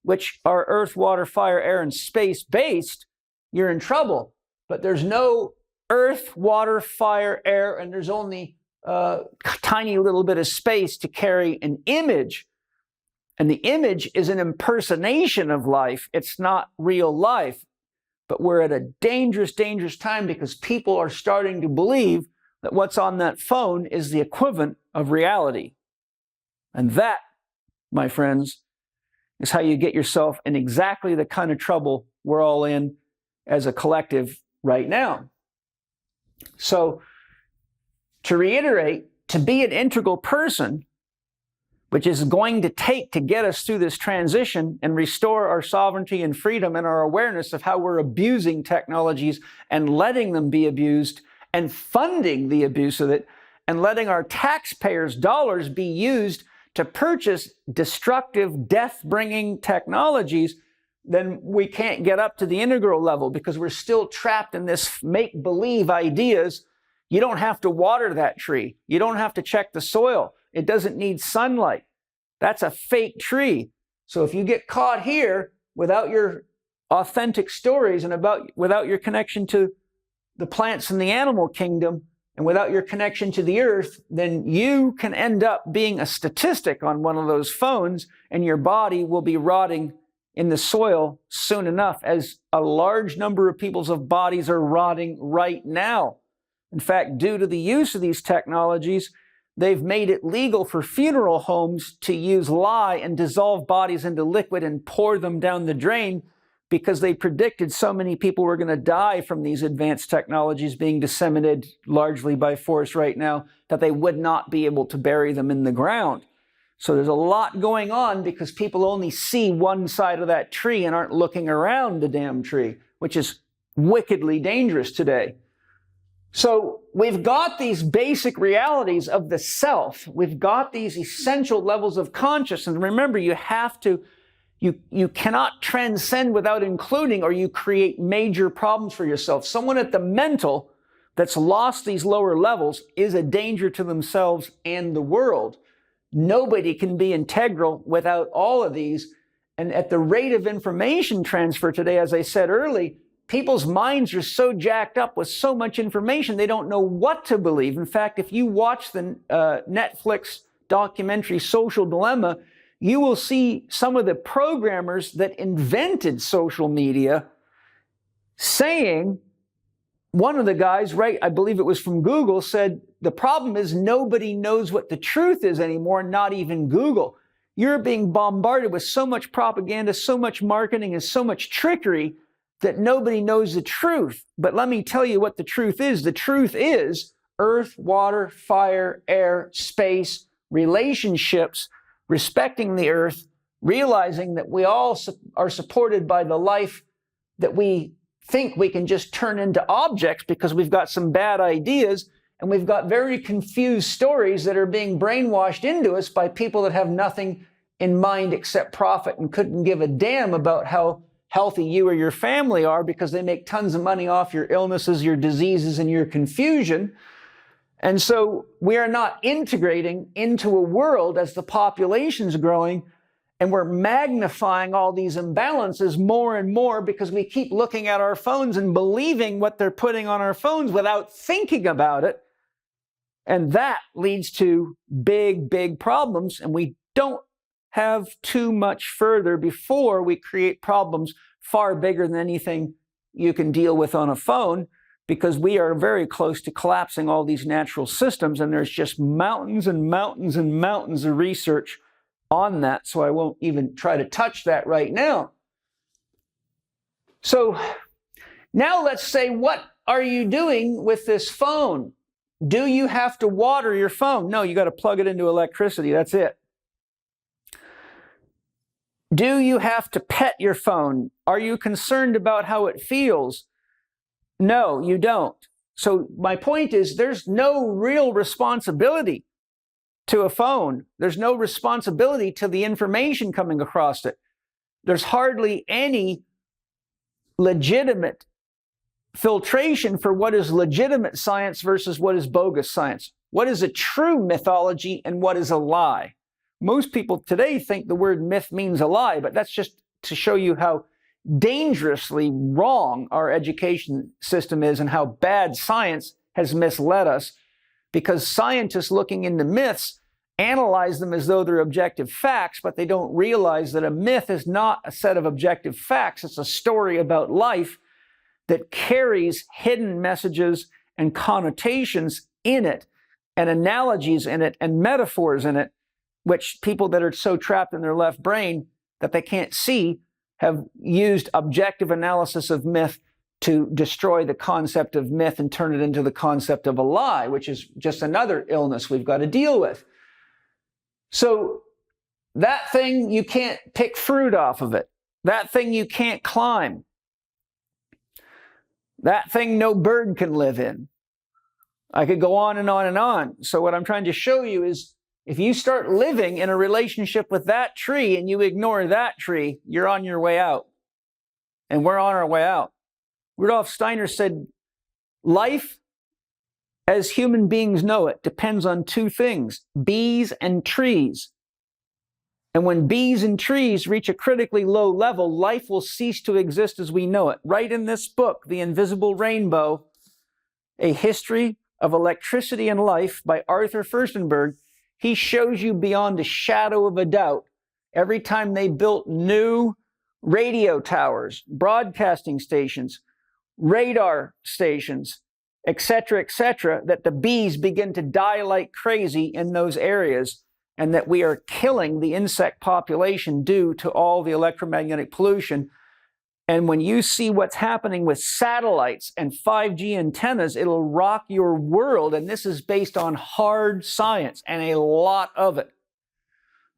which are earth, water, fire, air, and space based, you're in trouble. But there's no earth, water, fire, air, and there's only a tiny little bit of space to carry an image. And the image is an impersonation of life. It's not real life. But we're at a dangerous, dangerous time because people are starting to believe that what's on that phone is the equivalent of reality. And that, my friends, is how you get yourself in exactly the kind of trouble we're all in as a collective right now. So, to reiterate, to be an integral person, which is going to take to get us through this transition and restore our sovereignty and freedom and our awareness of how we're abusing technologies and letting them be abused and funding the abuse of it and letting our taxpayers' dollars be used to purchase destructive, death-bringing technologies, then we can't get up to the integral level because we're still trapped in this make-believe ideas. You don't have to water that tree. You don't have to check the soil. It doesn't need sunlight. That's a fake tree. So if you get caught here without your authentic stories and without your connection to the plants and the animal kingdom, and without your connection to the earth, then you can end up being a statistic on one of those phones, and your body will be rotting in the soil soon enough, as a large number of people's bodies are rotting right now. In fact, due to the use of these technologies, they've made it legal for funeral homes to use lye and dissolve bodies into liquid and pour them down the drain, because they predicted so many people were going to die from these advanced technologies being disseminated largely by force right now, that they would not be able to bury them in the ground. So there's a lot going on because people only see one side of that tree and aren't looking around the damn tree, which is wickedly dangerous today. So we've got these basic realities of the self. We've got these essential levels of consciousness. And remember, you cannot transcend without including, or you create major problems for yourself. Someone at the mental that's lost these lower levels is a danger to themselves and the world. Nobody can be integral without all of these. And at the rate of information transfer today, as I said early, people's minds are so jacked up with so much information, they don't know what to believe. In fact, if you watch the Netflix documentary Social Dilemma, you will see some of the programmers that invented social media saying, one of the guys, right, I believe it was from Google, said, the problem is nobody knows what the truth is anymore, not even Google. You're being bombarded with so much propaganda, so much marketing, and so much trickery that nobody knows the truth. But let me tell you what the truth is. The truth is earth, water, fire, air, space, relationships, respecting the earth, realizing that we all are supported by the life that we think we can just turn into objects because we've got some bad ideas, and we've got very confused stories that are being brainwashed into us by people that have nothing in mind except profit and couldn't give a damn about how healthy you or your family are, because they make tons of money off your illnesses, your diseases, and your confusion. And so we are not integrating into a world as the population's growing, and we're magnifying all these imbalances more and more because we keep looking at our phones and believing what they're putting on our phones without thinking about it. And that leads to big, big problems, and we don't have too much further before we create problems far bigger than anything you can deal with on a phone, because we are very close to collapsing all these natural systems, and there's just mountains and mountains and mountains of research on that, so I won't even try to touch that right now. So now let's say, what are you doing with this phone? Do you have to water your phone? No, you got to plug it into electricity. That's it. Do you have to pet your phone? Are you concerned about how it feels? No, you don't. So my point is, there's no real responsibility to a phone. There's no responsibility to the information coming across it. There's hardly any legitimate filtration for what is legitimate science versus what is bogus science. What is a true mythology and what is a lie? Most people today think the word myth means a lie, but that's just to show you how dangerously wrong our education system is and how bad science has misled us, because scientists looking into myths analyze them as though they're objective facts, but they don't realize that a myth is not a set of objective facts. It's a story about life that carries hidden messages and connotations in it, and analogies in it, and metaphors in it, which people that are so trapped in their left brain that they can't see have used objective analysis of myth to destroy the concept of myth and turn it into the concept of a lie, which is just another illness we've got to deal with. So that thing, you can't pick fruit off of it. That thing you can't climb. That thing no bird can live in. I could go on and on and on. So what I'm trying to show you is, if you start living in a relationship with that tree and you ignore that tree, you're on your way out. And we're on our way out. Rudolf Steiner said, life as human beings know it depends on two things, bees and trees. And when bees and trees reach a critically low level, life will cease to exist as we know it. Right in this book, The Invisible Rainbow, A History of Electricity and Life by Arthur Furstenberg, he shows you beyond a shadow of a doubt, every time they built new radio towers, broadcasting stations, radar stations, etc., that the bees begin to die like crazy in those areas, and that we are killing the insect population due to all the electromagnetic pollution. And when you see what's happening with satellites and 5G antennas, it'll rock your world. And this is based on hard science, and a lot of it.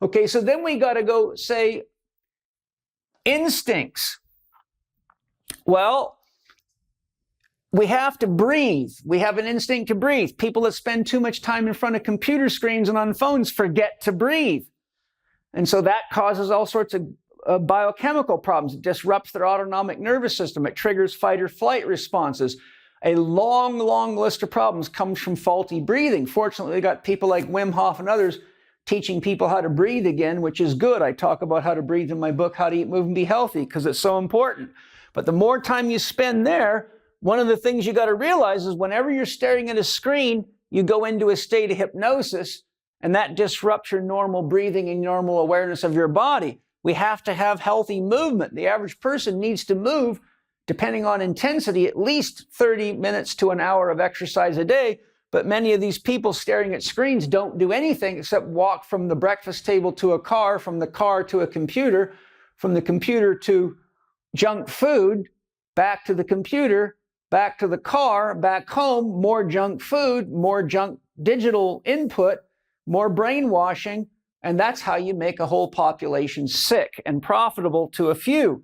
Okay, so then we got to go say instincts. Well, we have to breathe. We have an instinct to breathe. People that spend too much time in front of computer screens and on phones forget to breathe. And so that causes all sorts of biochemical problems. It disrupts their autonomic nervous system. It triggers fight or flight responses. A long, long list of problems comes from faulty breathing. Fortunately, we got people like Wim Hof and others teaching people how to breathe again, which is good. I talk about how to breathe in my book, How to Eat, Move, and Be Healthy, because it's so important. But the more time you spend there, one of the things you got to realize is whenever you're staring at a screen, you go into a state of hypnosis, and that disrupts your normal breathing and normal awareness of your body. We have to have healthy movement. The average person needs to move, depending on intensity, at least 30 minutes to an hour of exercise a day. But many of these people staring at screens don't do anything except walk from the breakfast table to a car, from the car to a computer, from the computer to junk food, back to the computer, back to the car, back home, more junk food, more junk digital input, more brainwashing, and that's how you make a whole population sick and profitable to a few.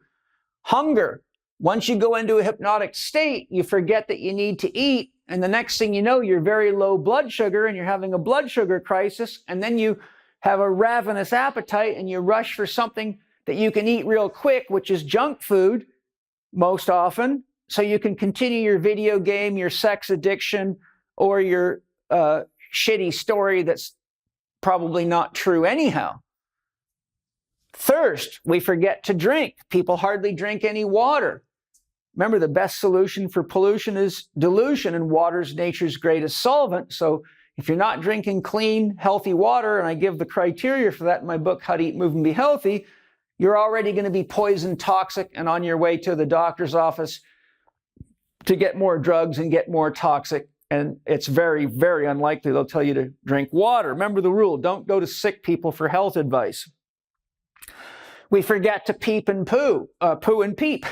Hunger. Once you go into a hypnotic state, you forget that you need to eat, and the next thing you know, you're very low blood sugar and you're having a blood sugar crisis, and then you have a ravenous appetite and you rush for something that you can eat real quick, which is junk food most often, so you can continue your video game, your sex addiction, or your shitty story that's probably not true anyhow. Thirst. We forget to drink. People hardly drink any water. Remember, the best solution for pollution is dilution, and water's nature's greatest solvent. So if you're not drinking clean, healthy water, and I give the criteria for that in my book, How to Eat, Move, and Be Healthy, you're already going to be poison toxic and on your way to the doctor's office to get more drugs and get more toxic. And it's very, very unlikely they'll tell you to drink water. Remember the rule, don't go to sick people for health advice. We forget to peep and poo and peep,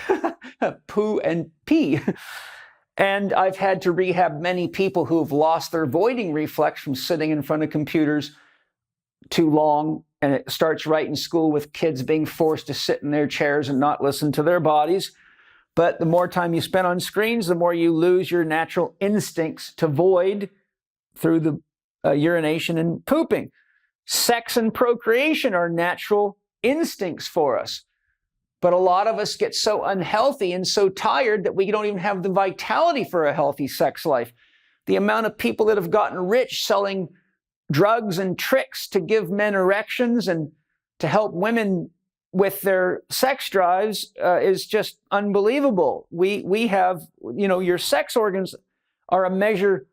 poo and pee. And I've had to rehab many people who've lost their voiding reflex from sitting in front of computers too long. And it starts right in school with kids being forced to sit in their chairs and not listen to their bodies. But the more time you spend on screens, the more you lose your natural instincts to void through the urination and pooping. Sex and procreation are natural instincts for us. But a lot of us get so unhealthy and so tired that we don't even have the vitality for a healthy sex life. The amount of people that have gotten rich selling drugs and tricks to give men erections and to help women with their sex drives is just unbelievable. We have, your sex organs are a measure,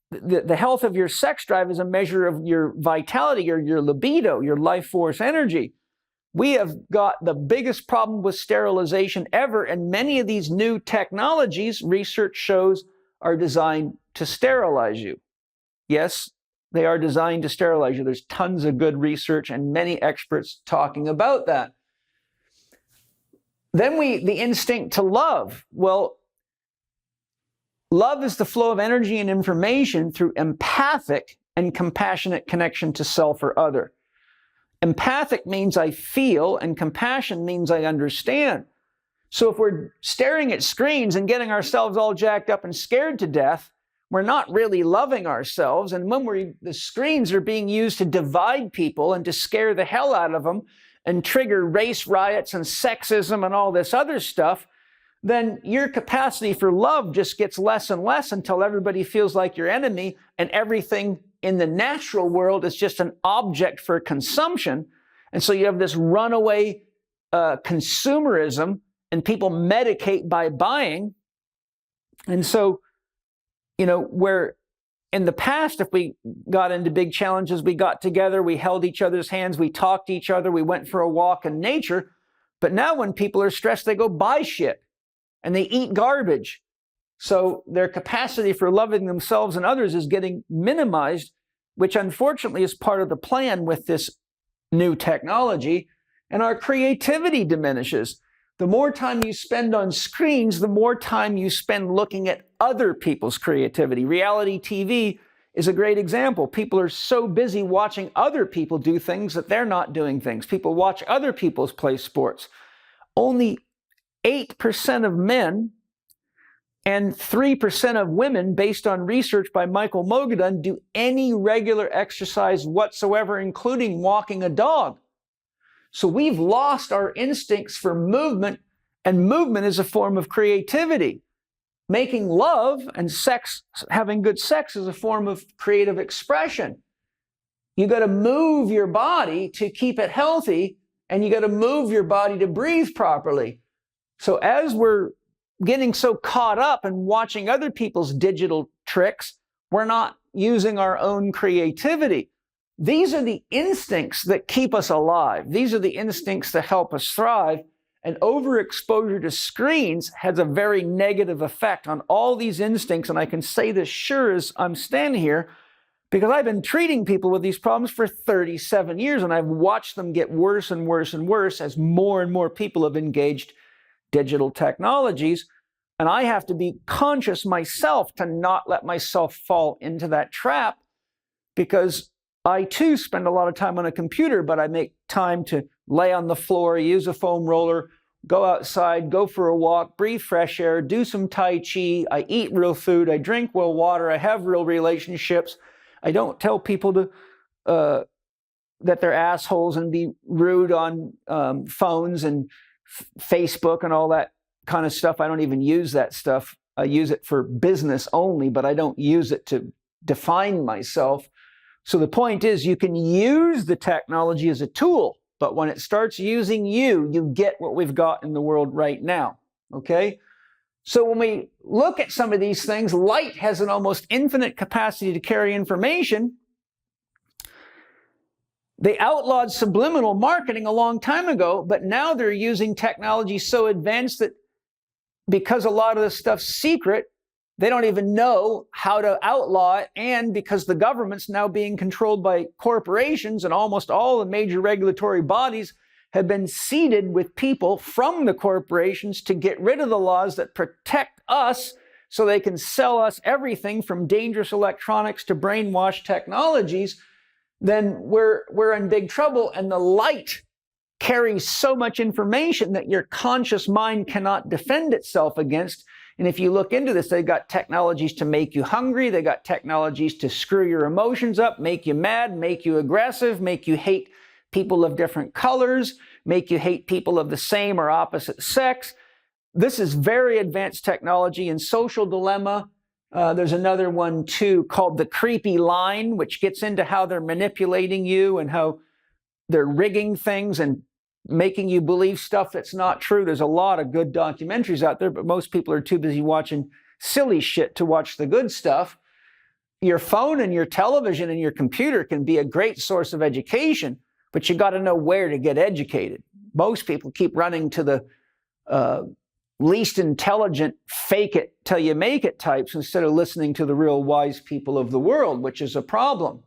the health of your sex drive is a measure of your vitality or your libido, your life force energy. We have got the biggest problem with sterilization ever, and many of these new technologies, research shows, are designed to sterilize you. Yes, they are designed to sterilize you. There's tons of good research and many experts talking about that. Then the instinct to love. Well, love is the flow of energy and information through empathic and compassionate connection to self or other. Empathic means I feel, and compassion means I understand. So if we're staring at screens and getting ourselves all jacked up and scared to death, we're not really loving ourselves. And when the screens are being used to divide people and to scare the hell out of them and trigger race riots and sexism and all this other stuff, then your capacity for love just gets less and less until everybody feels like your enemy and everything in the natural world is just an object for consumption. And so you have this runaway consumerism, and people medicate by buying. And so, where in the past, if we got into big challenges, we got together, we held each other's hands, we talked to each other, we went for a walk in nature. But now when people are stressed, they go buy shit and they eat garbage. So their capacity for loving themselves and others is getting minimized, which unfortunately is part of the plan with this new technology. And our creativity diminishes. The more time you spend on screens, the more time you spend looking at other people's creativity. Reality TV is a great example. People are so busy watching other people do things that they're not doing things. People watch other people play sports. Only 8% of men and 3% of women, based on research by Michael Mogadun, do any regular exercise whatsoever, including walking a dog. So we've lost our instincts for movement, and movement is a form of creativity. Making love and sex, having good sex, is a form of creative expression. You got to move your body to keep it healthy, and you got to move your body to breathe properly. So as we're getting so caught up in watching other people's digital tricks, we're not using our own creativity. These are the instincts that keep us alive. These are the instincts that help us thrive. And overexposure to screens has a very negative effect on all these instincts. And I can say this sure as I'm standing here because I've been treating people with these problems for 37 years, and I've watched them get worse and worse and worse as more and more people have engaged digital technologies. And I have to be conscious myself to not let myself fall into that trap, because I too spend a lot of time on a computer, but I make time to lay on the floor, use a foam roller, go outside, go for a walk, breathe fresh air, do some Tai Chi. I eat real food. I drink real water. I have real relationships. I don't tell people that they're assholes and be rude on phones and Facebook and all that kind of stuff. I don't even use that stuff. I use it for business only, but I don't use it to define myself. So the point is, you can use the technology as a tool, but when it starts using you, you get what we've got in the world right now, okay? So when we look at some of these things, light has an almost infinite capacity to carry information. They outlawed subliminal marketing a long time ago, but now they're using technology so advanced that because a lot of this stuff's secret, they don't even know how to outlaw it. And because the government's now being controlled by corporations, and almost all the major regulatory bodies have been seeded with people from the corporations to get rid of the laws that protect us so they can sell us everything from dangerous electronics to brainwash technologies, then we're in big trouble. And the light carries so much information that your conscious mind cannot defend itself against. And if you look into this, they've got technologies to make you hungry. They got technologies to screw your emotions up, make you mad, make you aggressive, make you hate people of different colors, make you hate people of the same or opposite sex. This is very advanced technology. In Social Dilemma, there's another one too called The Creepy Line, which gets into how they're manipulating you and how they're rigging things and making you believe stuff that's not true. There's a lot of good documentaries out there, but most people are too busy watching silly shit to watch the good stuff. Your phone and your television and your computer can be a great source of education, but you got to know where to get educated. Most people keep running to the least intelligent, fake it till you make it types instead of listening to the real wise people of the world, which is a problem.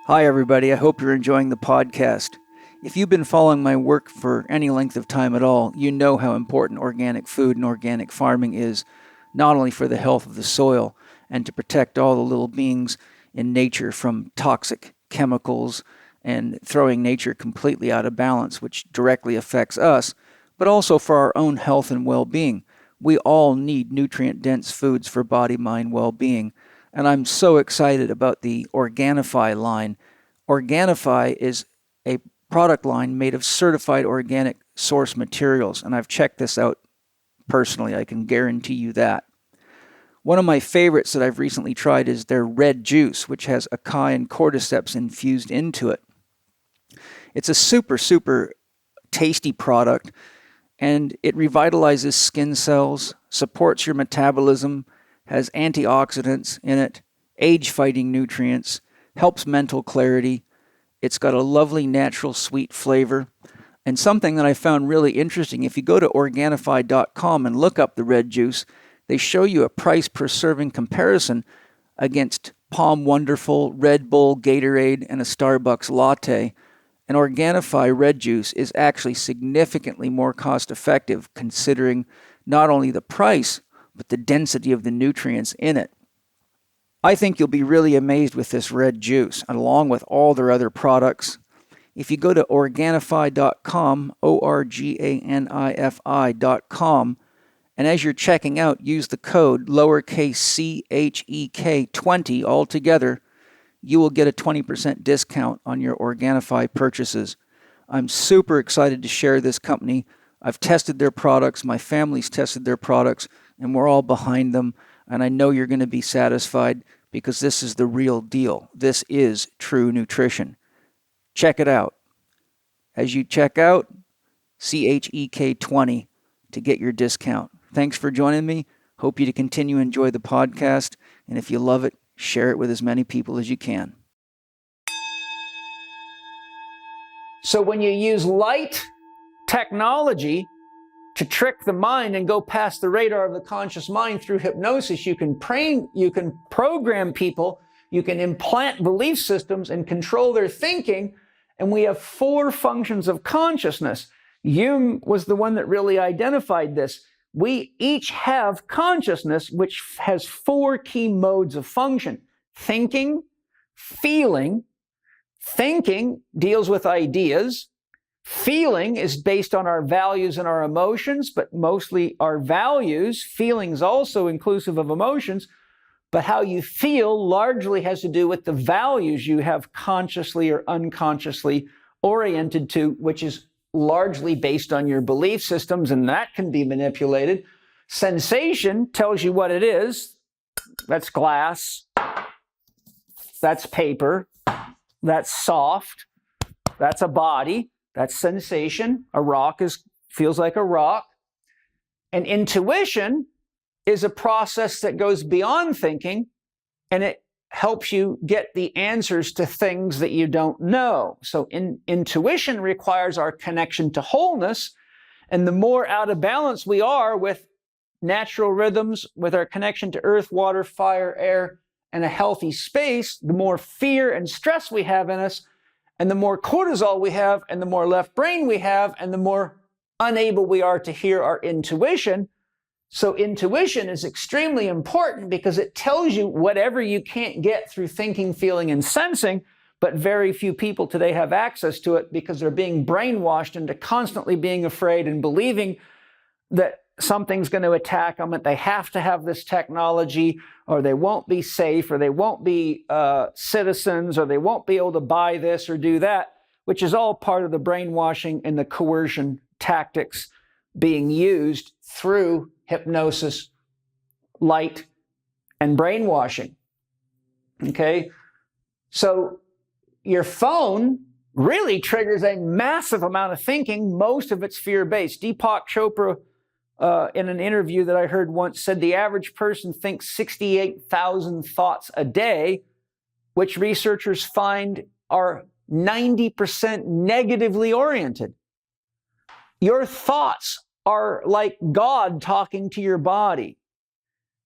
Hi, everybody. I hope you're enjoying the podcast. If you've been following my work for any length of time at all, you know how important organic food and organic farming is, not only for the health of the soil and to protect all the little beings in nature from toxic chemicals and throwing nature completely out of balance, which directly affects us, but also for our own health and well-being. We all need nutrient-dense foods for body-mind well-being. And I'm so excited about the Organifi line. Organifi is a product line made of certified organic source materials, and I've checked this out personally. I can guarantee you that. One of my favorites that I've recently tried is their red juice, which has acai and cordyceps infused into it. It's a super, super tasty product, and it revitalizes skin cells, supports your metabolism, has antioxidants in it, age-fighting nutrients, helps mental clarity. It's got a lovely natural sweet flavor. And something that I found really interesting, if you go to Organifi.com and look up the red juice, they show you a price per serving comparison against Palm Wonderful, Red Bull, Gatorade, and a Starbucks latte. And Organifi red juice is actually significantly more cost effective considering not only the price, but the density of the nutrients in it. I think you'll be really amazed with this red juice, along with all their other products. If you go to Organifi.com, Organifi.com, and as you're checking out, use the code lowercase CHEK20 all together, you will get a 20% discount on your Organifi purchases. I'm super excited to share this company. I've tested their products, my family's tested their products, and we're all behind them. And I know you're going to be satisfied because this is the real deal. This is true nutrition. Check it out. As you check out, CHEK20 to get your discount. Thanks for joining me. Hope you to continue to enjoy the podcast. And if you love it, share it with as many people as you can. So when you use light technology to trick the mind and go past the radar of the conscious mind through hypnosis, you can program people, you can implant belief systems and control their thinking. And we have 4 functions of consciousness. Jung was the one that really identified this. We each have consciousness, which has 4 key modes of function. Thinking, feeling. Thinking deals with ideas. Feeling is based on our values and our emotions, but mostly our values. Feelings also inclusive of emotions. But how you feel largely has to do with the values you have consciously or unconsciously oriented to, which is largely based on your belief systems, and that can be manipulated. Sensation tells you what it is. That's glass. That's paper. That's soft. That's a body. That's sensation. A rock feels like a rock. And intuition is a process that goes beyond thinking, and it helps you get the answers to things that you don't know. So intuition requires our connection to wholeness, and the more out of balance we are with natural rhythms, with our connection to earth, water, fire, air, and a healthy space, the more fear and stress we have in us, and the more cortisol we have, and the more left brain we have, and the more unable we are to hear our intuition. So intuition is extremely important because it tells you whatever you can't get through thinking, feeling, and sensing, but very few people today have access to it because they're being brainwashed into constantly being afraid and believing that something's going to attack them, that they have to have this technology, or they won't be safe, or they won't be citizens, or they won't be able to buy this or do that, which is all part of the brainwashing and the coercion tactics being used through hypnosis, light, and brainwashing. Okay? So your phone really triggers a massive amount of thinking. Most of it's fear-based. Deepak Chopra, in an interview that I heard once, said the average person thinks 68,000 thoughts a day, which researchers find are 90% negatively oriented. Your thoughts are like God talking to your body.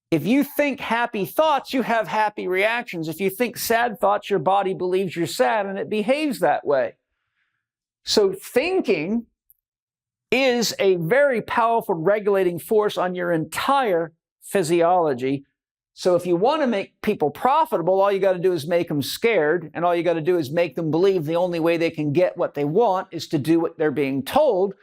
If you think happy thoughts, you have happy reactions. If you think sad thoughts, your body believes you're sad and it behaves that way. So thinking is a very powerful regulating force on your entire physiology. So if you want to make people profitable, all you got to do is make them scared, and all you got to do is make them believe the only way they can get what they want is to do what they're being told.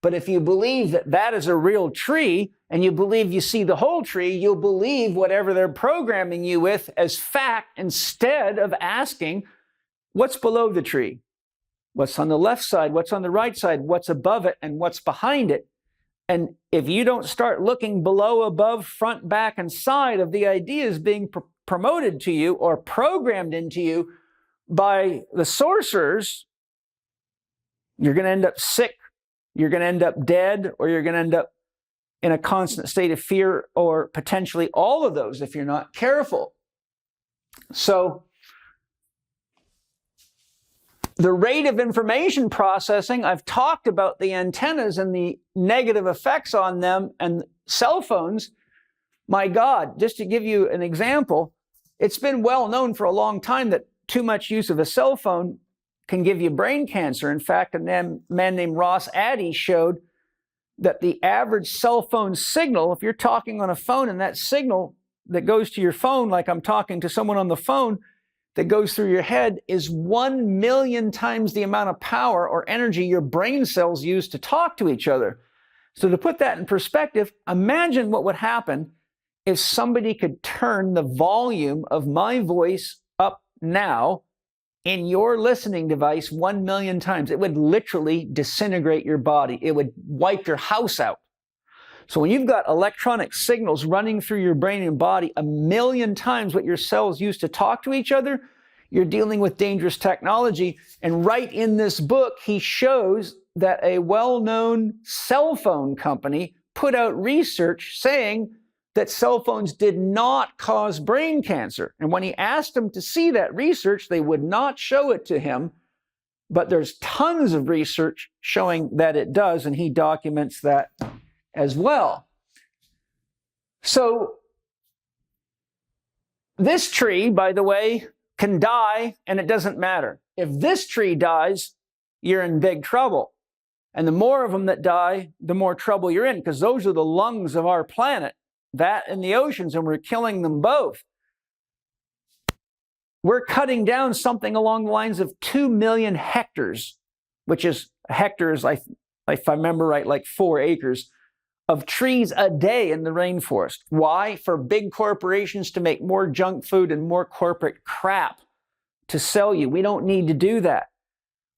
But if you believe that that is a real tree, and you believe you see the whole tree, you'll believe whatever they're programming you with as fact instead of asking, what's below the tree? What's on the left side? What's on the right side? What's above it? And what's behind it? And if you don't start looking below, above, front, back, and side of the ideas being promoted to you or programmed into you by the sorcerers, you're going to end up sick, you're going to end up dead, or you're going to end up in a constant state of fear, or potentially all of those if you're not careful. So the rate of information processing, I've talked about the antennas and the negative effects on them and cell phones. My God, just to give you an example, it's been well known for a long time that too much use of a cell phone can give you brain cancer. In fact, a man named Ross Addy showed that the average cell phone signal, if you're talking on a phone and that signal that goes to your phone, like I'm talking to someone on the phone, that goes through your head is 1 million times the amount of power or energy your brain cells use to talk to each other. So to put that in perspective, imagine what would happen if somebody could turn the volume of my voice up now in your listening device 1 million times. It would literally disintegrate your body. It would wipe your house out. So when you've got electronic signals running through your brain and body 1 million times what your cells use to talk to each other, you're dealing with dangerous technology. And right in this book, he shows that a well-known cell phone company put out research saying that cell phones did not cause brain cancer. And when he asked them to see that research, they would not show it to him. But there's tons of research showing that it does, and he documents that as well. So this tree, by the way, can die, and it doesn't matter. If this tree dies, you're in big trouble. And the more of them that die, the more trouble you're in, because those are the lungs of our planet. That and the oceans, and we're killing them both. We're cutting down something along the lines of 2 million hectares, which is hectares, if I remember right, like 4 acres, of trees a day in the rainforest. Why? For big corporations to make more junk food and more corporate crap to sell you. We don't need to do that.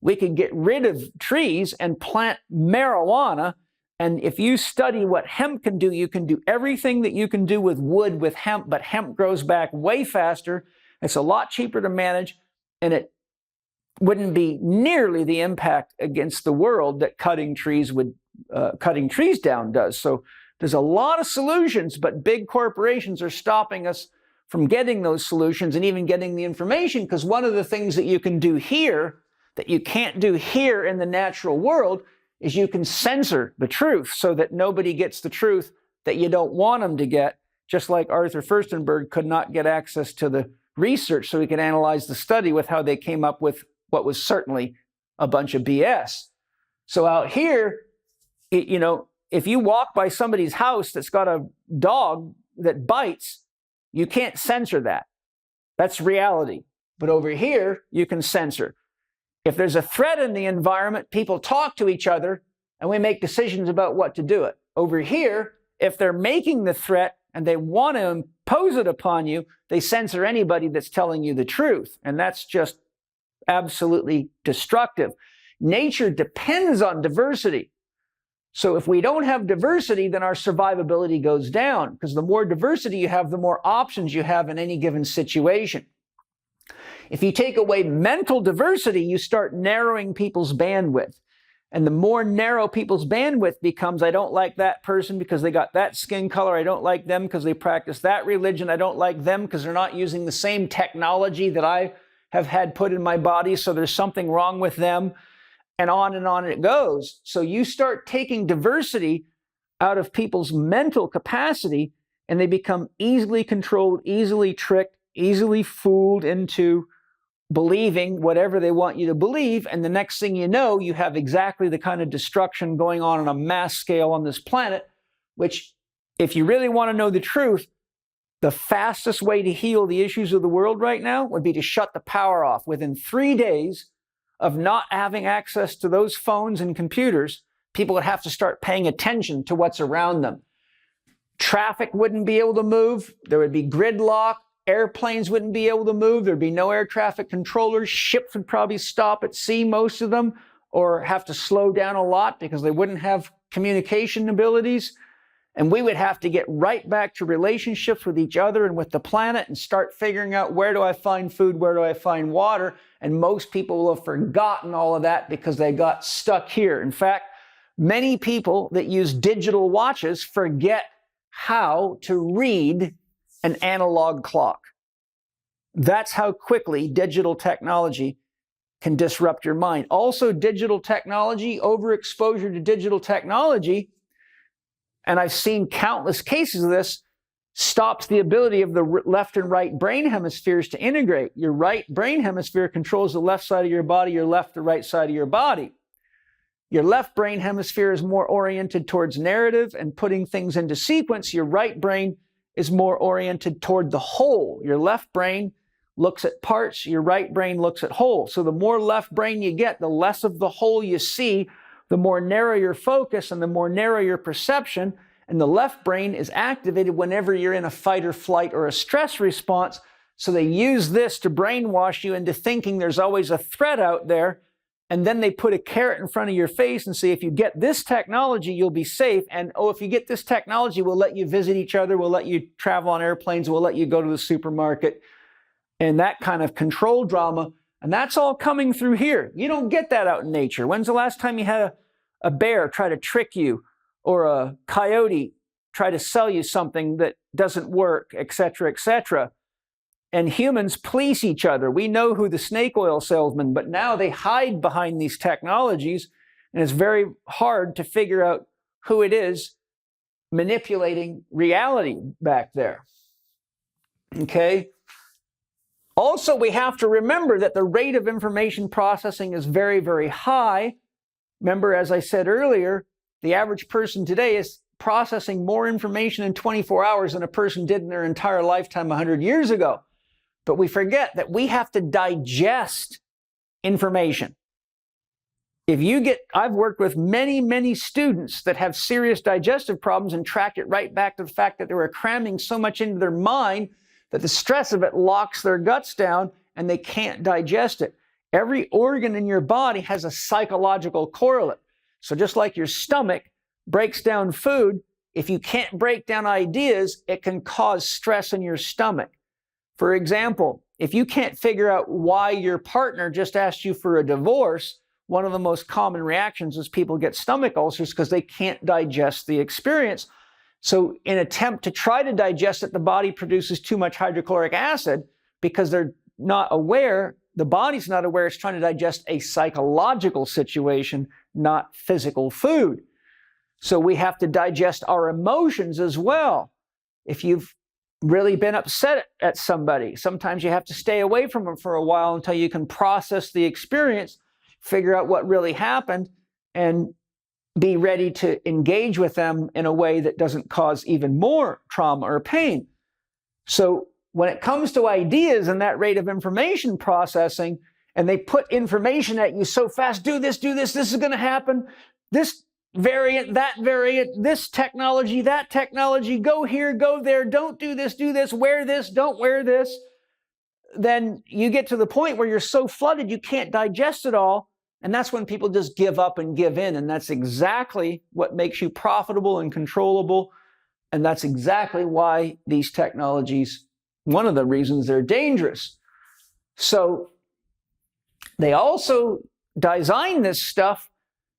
We could get rid of trees and plant marijuana. And if you study what hemp can do, you can do everything that you can do with wood with hemp, but hemp grows back way faster. It's a lot cheaper to manage, and it wouldn't be nearly the impact against the world that cutting trees down does. So there's a lot of solutions, but big corporations are stopping us from getting those solutions and even getting the information, because one of the things that you can do here that you can't do here in the natural world is you can censor the truth so that nobody gets the truth that you don't want them to get, just like Arthur Firstenberg could not get access to the research so he could analyze the study with how they came up with what was certainly a bunch of BS. So out here, if you walk by somebody's house that's got a dog that bites, you can't censor that. That's reality. But over here, you can censor. If there's a threat in the environment, people talk to each other and we make decisions about what to do it. Over here, if they're making the threat and they want to impose it upon you, they censor anybody that's telling you the truth. And that's just absolutely destructive. Nature depends on diversity. So if we don't have diversity, then our survivability goes down, because the more diversity you have, the more options you have in any given situation. If you take away mental diversity, you start narrowing people's bandwidth. And the more narrow people's bandwidth becomes, I don't like that person because they got that skin color. I don't like them because they practice that religion. I don't like them because they're not using the same technology that I have had put in my body, so there's something wrong with them. And on it goes. So you start taking diversity out of people's mental capacity, and they become easily controlled, easily tricked, easily fooled into believing whatever they want you to believe. And the next thing you know, you have exactly the kind of destruction going on a mass scale on this planet, which, if you really want to know the truth, the fastest way to heal the issues of the world right now would be to shut the power off. Within 3 days of not having access to those phones and computers, people would have to start paying attention to what's around them. Traffic wouldn't be able to move. There would be gridlock. Airplanes wouldn't be able to move. There'd be no air traffic controllers. Ships would probably stop at sea, most of them, or have to slow down a lot because they wouldn't have communication abilities, and we would have to get right back to relationships with each other and with the planet and start figuring out, where do I find food, where do I find water? And most people will have forgotten all of that because they got stuck here. In fact, many people that use digital watches forget how to read an analog clock. That's how quickly digital technology can disrupt your mind. Also, digital technology, overexposure to digital technology, and I've seen countless cases of this, stops the ability of the left and right brain hemispheres to integrate. Your right brain hemisphere controls the left side of your body, your left, the right side of your body. Your left brain hemisphere is more oriented towards narrative and putting things into sequence. Your right brain is more oriented toward the whole. Your left brain looks at parts, your right brain looks at whole. So the more left brain you get, the less of the whole you see, the more narrow your focus and the more narrow your perception. And the left brain is activated whenever you're in a fight or flight or a stress response. So they use this to brainwash you into thinking there's always a threat out there. And then they put a carrot in front of your face and say, if you get this technology, you'll be safe. And, oh, if you get this technology, we'll let you visit each other. We'll let you travel on airplanes. We'll let you go to the supermarket. And that kind of control drama. And that's all coming through here. You don't get that out in nature. When's the last time you had a bear try to trick you, or a coyote try to sell you something that doesn't work, et cetera, et cetera? And humans police each other. We know who the snake oil salesman, but now they hide behind these technologies, and it's very hard to figure out who it is manipulating reality back there. Okay? Also, we have to remember that the rate of information processing is very, very high. Remember, as I said earlier, the average person today is processing more information in 24 hours than a person did in their entire lifetime 100 years ago. But we forget that we have to digest information. I've worked with many, many students that have serious digestive problems and track it right back to the fact that they were cramming so much into their mind that the stress of it locks their guts down and they can't digest it. Every organ in your body has a psychological correlate. So just like your stomach breaks down food, if you can't break down ideas, it can cause stress in your stomach. For example, if you can't figure out why your partner just asked you for a divorce, one of the most common reactions is people get stomach ulcers because they can't digest the experience. So in an attempt to try to digest it, the body produces too much hydrochloric acid because they're not aware, the body's not aware it's trying to digest a psychological situation, not physical food. So we have to digest our emotions as well. If you've really been upset at somebody, sometimes you have to stay away from them for a while until you can process the experience, figure out what really happened, and be ready to engage with them in a way that doesn't cause even more trauma or pain. So when it comes to ideas and that rate of information processing, and they put information at you so fast, do this, this is going to happen, this variant, that variant, this technology, that technology, go here, go there, don't do this, wear this, don't wear this, then you get to the point where you're so flooded you can't digest it all. And that's when people just give up and give in. And that's exactly what makes you profitable and controllable. And that's exactly why these technologies, one of the reasons they're dangerous. So they also design this stuff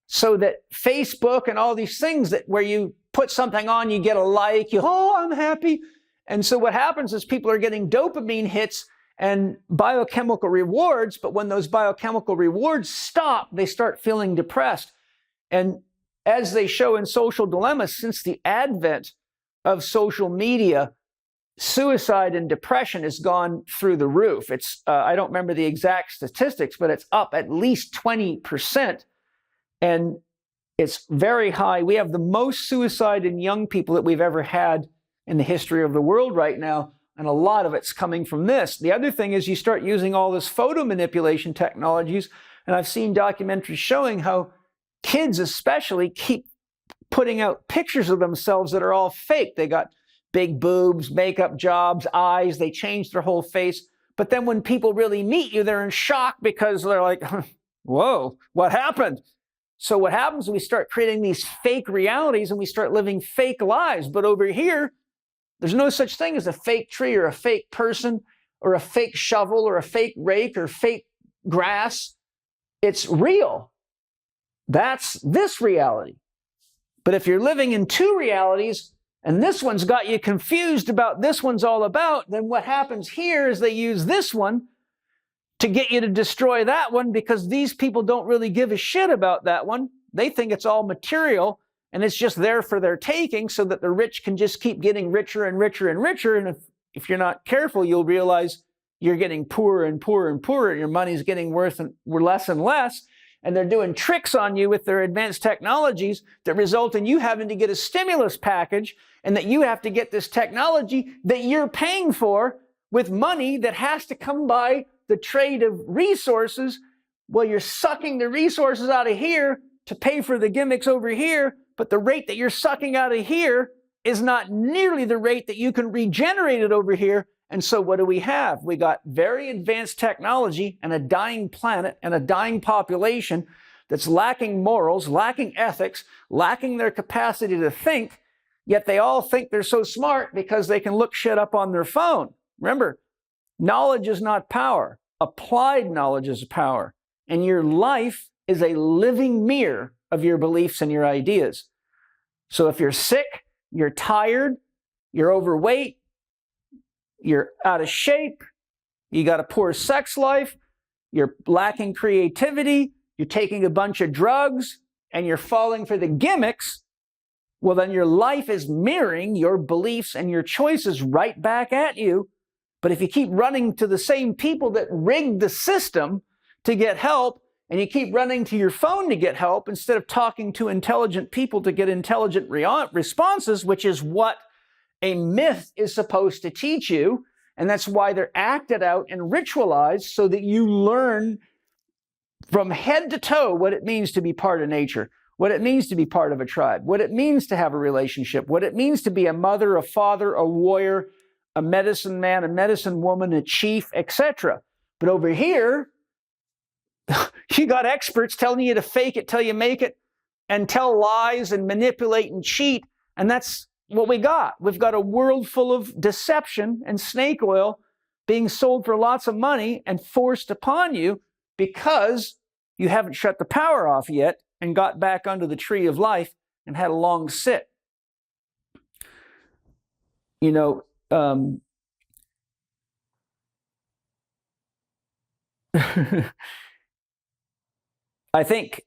so that Facebook and all these things that where you put something on, you get a like, I'm happy. And so what happens is people are getting dopamine hits and biochemical rewards, but when those biochemical rewards stop, they start feeling depressed. And as they show in Social Dilemma, since the advent of social media, suicide and depression has gone through the roof. It's I don't remember the exact statistics, but it's up at least 20%. And it's very high. We have the most suicide in young people that we've ever had in the history of the world right now. And a lot of it's coming from this. The other thing is you start using all this photo manipulation technologies. And I've seen documentaries showing how kids especially keep putting out pictures of themselves that are all fake. They got big boobs, makeup jobs, eyes. They change their whole face. But then when people really meet you, they're in shock because they're like, whoa, what happened? So what happens is we start creating these fake realities and we start living fake lives. But over here, there's no such thing as a fake tree or a fake person or a fake shovel or a fake rake or fake grass. It's real. That's this reality. But if you're living in two realities and this one's got you confused about this one's all about, then what happens here is they use this one to get you to destroy that one because these people don't really give a shit about that one. They think it's all material and it's just there for their taking so that the rich can just keep getting richer and richer and richer. And if you're not careful, you'll realize you're getting poorer and poorer and poorer. And your money's getting worth less and less. And they're doing tricks on you with their advanced technologies that result in you having to get a stimulus package and that you have to get this technology that you're paying for with money that has to come by the trade of resources. Well, you're sucking the resources out of here to pay for the gimmicks over here, but the rate that you're sucking out of here is not nearly the rate that you can regenerate it over here. And so what do we have? We got very advanced technology and a dying planet and a dying population that's lacking morals, lacking ethics, lacking their capacity to think, yet they all think they're so smart because they can look shit up on their phone. Remember, knowledge is not power. Applied knowledge is power. And your life is a living mirror of your beliefs and your ideas. So if you're sick, you're tired, you're overweight, you're out of shape, you got a poor sex life, you're lacking creativity, you're taking a bunch of drugs, and you're falling for the gimmicks, well, then your life is mirroring your beliefs and your choices right back at you. But if you keep running to the same people that rigged the system to get help, and you keep running to your phone to get help instead of talking to intelligent people to get intelligent responses, which is what a myth is supposed to teach you, and that's why they're acted out and ritualized so that you learn from head to toe what it means to be part of nature, what it means to be part of a tribe, what it means to have a relationship, what it means to be a mother, a father, a warrior, a medicine man, a medicine woman, a chief, etc. But over here, you got experts telling you to fake it till you make it and tell lies and manipulate and cheat, and that's what we got. We've got a world full of deception and snake oil being sold for lots of money and forced upon you because you haven't shut the power off yet and got back under the tree of life and had a long sit. You know, I think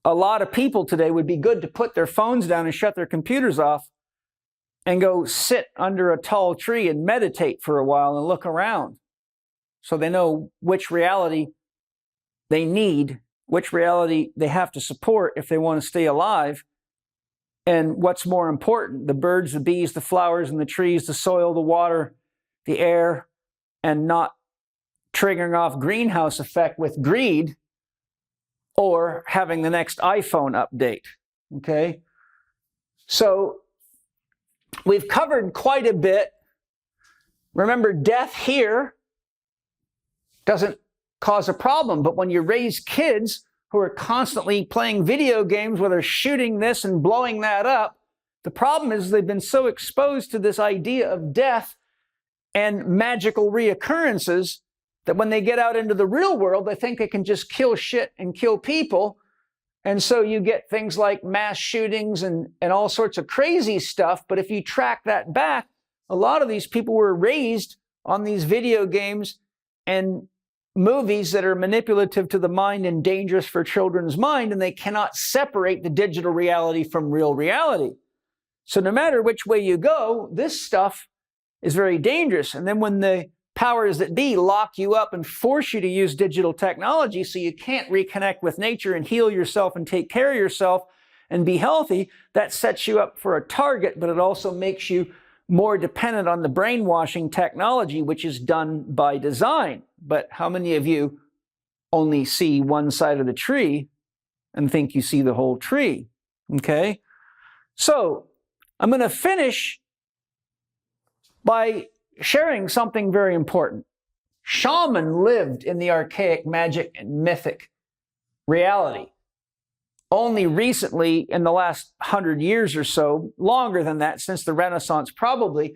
a lot of people today would be good to put their phones down and shut their computers off and go sit under a tall tree and meditate for a while and look around so they know which reality they need, which reality they have to support if they want to stay alive, and what's more important, the birds, the bees, the flowers, and the trees, the soil, the water, the air, and not triggering off greenhouse effect with greed or having the next iPhone update, okay? So we've covered quite a bit. Remember, death here doesn't cause a problem, but when you raise kids who are constantly playing video games where they're shooting this and blowing that up, the problem is they've been so exposed to this idea of death and magical reoccurrences that when they get out into the real world, they think they can just kill shit and kill people. And so you get things like mass shootings and all sorts of crazy stuff. But if you track that back, a lot of these people were raised on these video games and movies that are manipulative to the mind and dangerous for children's mind, and they cannot separate the digital reality from real reality. So no matter which way you go, this stuff is very dangerous. And then when the powers that be lock you up and force you to use digital technology so you can't reconnect with nature and heal yourself and take care of yourself and be healthy, that sets you up for a target, but it also makes you more dependent on the brainwashing technology, which is done by design. But how many of you only see one side of the tree and think you see the whole tree? Okay? So I'm going to finish by sharing something very important. Shaman lived in the archaic magic and mythic reality. only recently, in the last 100 years or so, longer than that, since the Renaissance probably,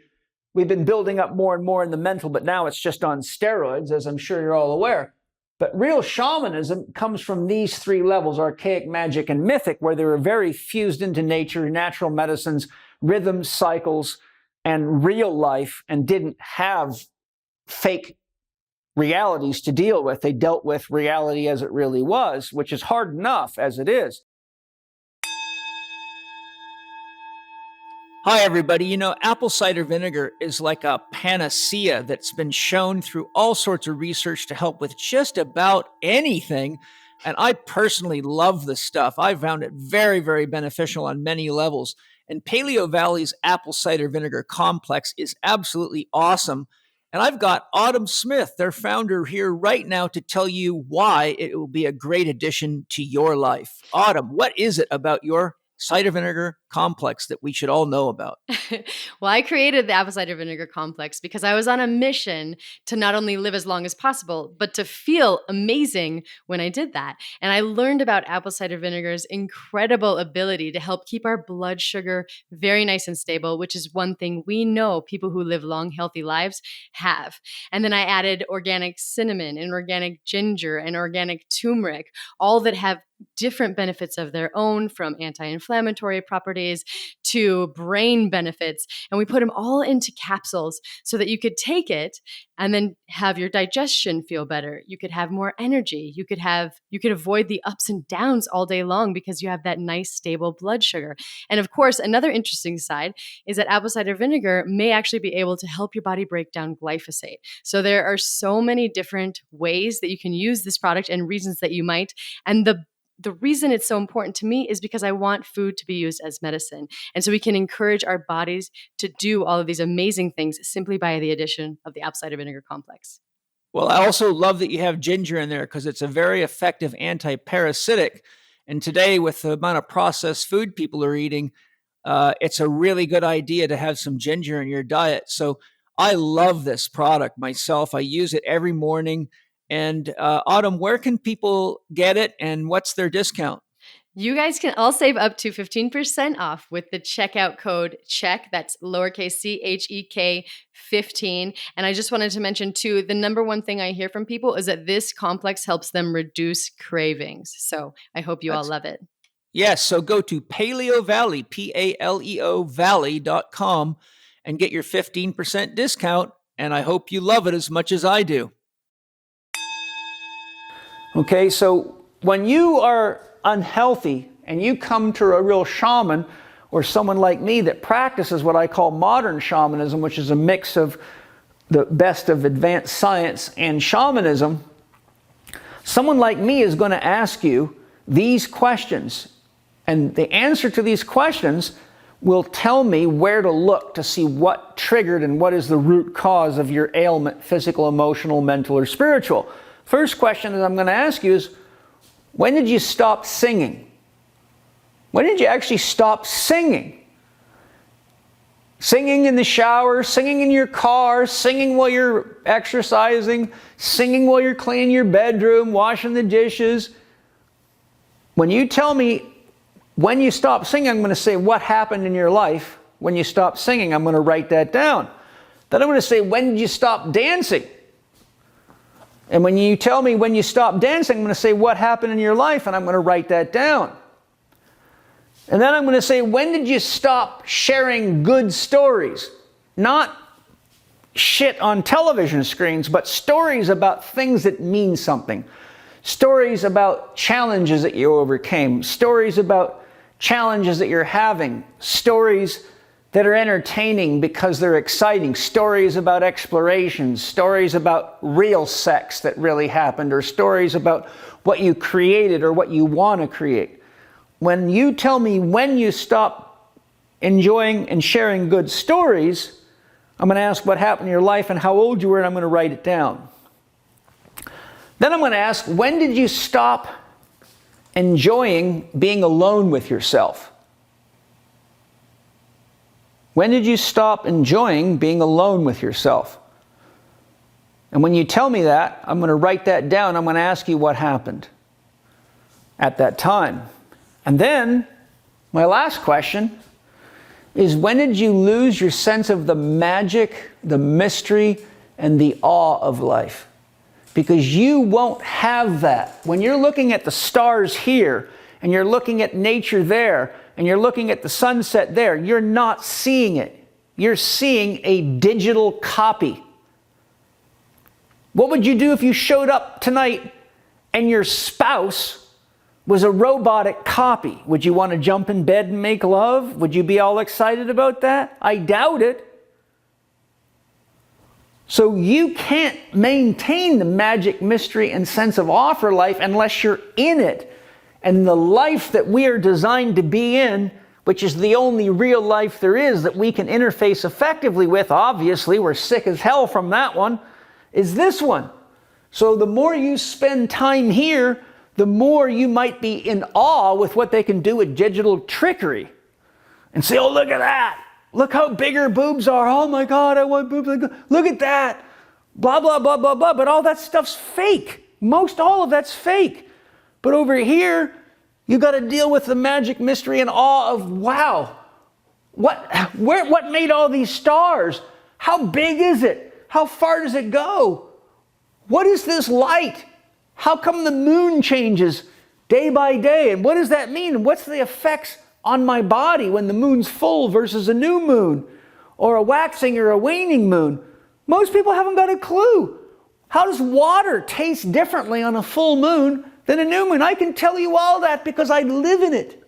we've been building up more and more in the mental, but now it's just on steroids, as I'm sure you're all aware. But real shamanism comes from these three levels, archaic, magic, and mythic, where they were very fused into nature, natural medicines, rhythms, cycles, and real life, and didn't have fake realities to deal with. They dealt with reality as it really was, which is hard enough as it is. Hi, everybody. You know, apple cider vinegar is like a panacea that's been shown through all sorts of research to help with just about anything. And I personally love the stuff. I found it very, very beneficial on many levels. And Paleo Valley's apple cider vinegar complex is absolutely awesome. And I've got Autumn Smith, their founder, here right now to tell you why it will be a great addition to your life. Autumn, what is it about your cider vinegar complex that we should all know about? Well, I created the apple cider vinegar complex because I was on a mission to not only live as long as possible, but to feel amazing when I did that. And I learned about apple cider vinegar's incredible ability to help keep our blood sugar very nice and stable, which is one thing we know people who live long, healthy lives have. And then I added organic cinnamon and organic ginger and organic turmeric, all that have different benefits of their own, from anti-inflammatory properties to brain benefits. And we put them all into capsules so that you could take it and then have your digestion feel better. You could have more energy. You could avoid the ups and downs all day long because you have that nice stable blood sugar. And of course, another interesting side is that apple cider vinegar may actually be able to help your body break down glyphosate. So there are so many different ways that you can use this product and reasons that you might. And the reason it's so important to me is because I want food to be used as medicine. And so we can encourage our bodies to do all of these amazing things simply by the addition of the apple cider vinegar complex. Well, I also love that you have ginger in there because it's a very effective anti-parasitic. And today, with the amount of processed food people are eating, it's a really good idea to have some ginger in your diet. So I love this product myself. I use it every morning. And Autumn, where can people get it and what's their discount? You guys can all save up to 15% off with the checkout code CHEK. That's lowercase CHEK 15. And I just wanted to mention too, the number one thing I hear from people is that this complex helps them reduce cravings. So I hope you all love it. Yes. So go to Paleo Valley, PALEO Valley.com and get your 15% discount. And I hope you love it as much as I do. Okay, so when you are unhealthy and you come to a real shaman or someone like me that practices what I call modern shamanism, which is a mix of the best of advanced science and shamanism, someone like me is going to ask you these questions. And the answer to these questions will tell me where to look to see what triggered and what is the root cause of your ailment, physical, emotional, mental, or spiritual. First question that I'm going to ask you is, when did you stop singing? When did you actually stop singing? Singing in the shower, singing in your car, singing while you're exercising, singing while you're cleaning your bedroom, washing the dishes. When you tell me when you stop singing, I'm going to say what happened in your life when you stopped singing. I'm going to write that down. Then I'm going to say, when did you stop dancing? And when you tell me when you stop dancing, I'm going to say what happened in your life, and I'm going to write that down. And then I'm going to say, when did you stop sharing good stories? Not shit on television screens, but stories about things that mean something. Stories about challenges that you overcame. Stories about challenges that you're having. Stories that are entertaining because they're exciting. Stories about exploration. Stories about real sex that really happened. Or stories about what you created or what you want to create. When you tell me when you stop enjoying and sharing good stories, I'm going to ask what happened in your life and how old you were, and I'm going to write it down. Then I'm going to ask, when did you stop enjoying being alone with yourself? When did you stop enjoying being alone with yourself? And when you tell me that, I'm going to write that down. I'm going to ask you what happened at that time. And then, my last question is, when did you lose your sense of the magic, the mystery, and the awe of life? Because you won't have that. When you're looking at the stars here, and you're looking at nature there, and you're looking at the sunset there, you're not seeing it. You're seeing a digital copy. What would you do if you showed up tonight and your spouse was a robotic copy? Would you want to jump in bed and make love? Would you be all excited about that? I doubt it. So you can't maintain the magic, mystery, and sense of awe for life unless you're in it. And the life that we are designed to be in, which is the only real life there is that we can interface effectively with, obviously, we're sick as hell from that one, is this one. So the more you spend time here, the more you might be in awe with what they can do with digital trickery. And say, oh, look at that. Look how big her boobs are. Oh my God, I want boobs like that. Look at that. Blah, blah, blah, blah, blah. But all that stuff's fake. Most all of that's fake. But over here, you got to deal with the magic, mystery, and awe of, wow, what made all these stars? How big is it? How far does it go? What is this light? How come the moon changes day by day? And what does that mean? What's the effects on my body when the moon's full versus a new moon, or a waxing or a waning moon? Most people haven't got a clue. How does water taste differently on a full moon than a new moon? I can tell you all that because I live in it.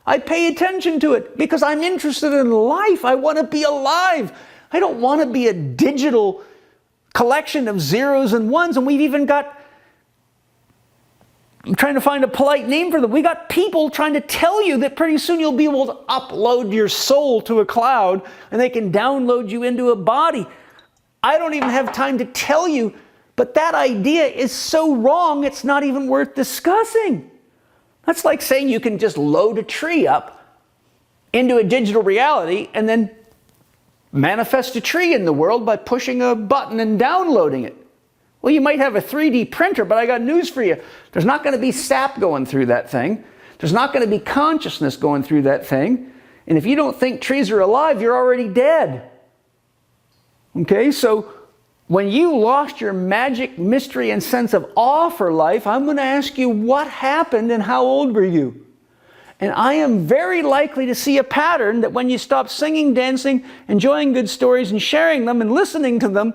I pay attention to it because I'm interested in life. I want to be alive. I don't want to be a digital collection of zeros and ones. And we've even got, I'm trying to find a polite name for them. We got people trying to tell you that pretty soon you'll be able to upload your soul to a cloud and they can download you into a body. I don't even have time to tell you, but that idea is so wrong, it's not even worth discussing. That's like saying you can just load a tree up into a digital reality and then manifest a tree in the world by pushing a button and downloading it. Well, you might have a 3D printer, but I got news for you. There's not going to be sap going through that thing. There's not going to be consciousness going through that thing. And if you don't think trees are alive, you're already dead. Okay, so when you lost your magic, mystery, and sense of awe for life, I'm going to ask you what happened and how old were you? And I am very likely to see a pattern that when you stop singing, dancing, enjoying good stories and sharing them and listening to them,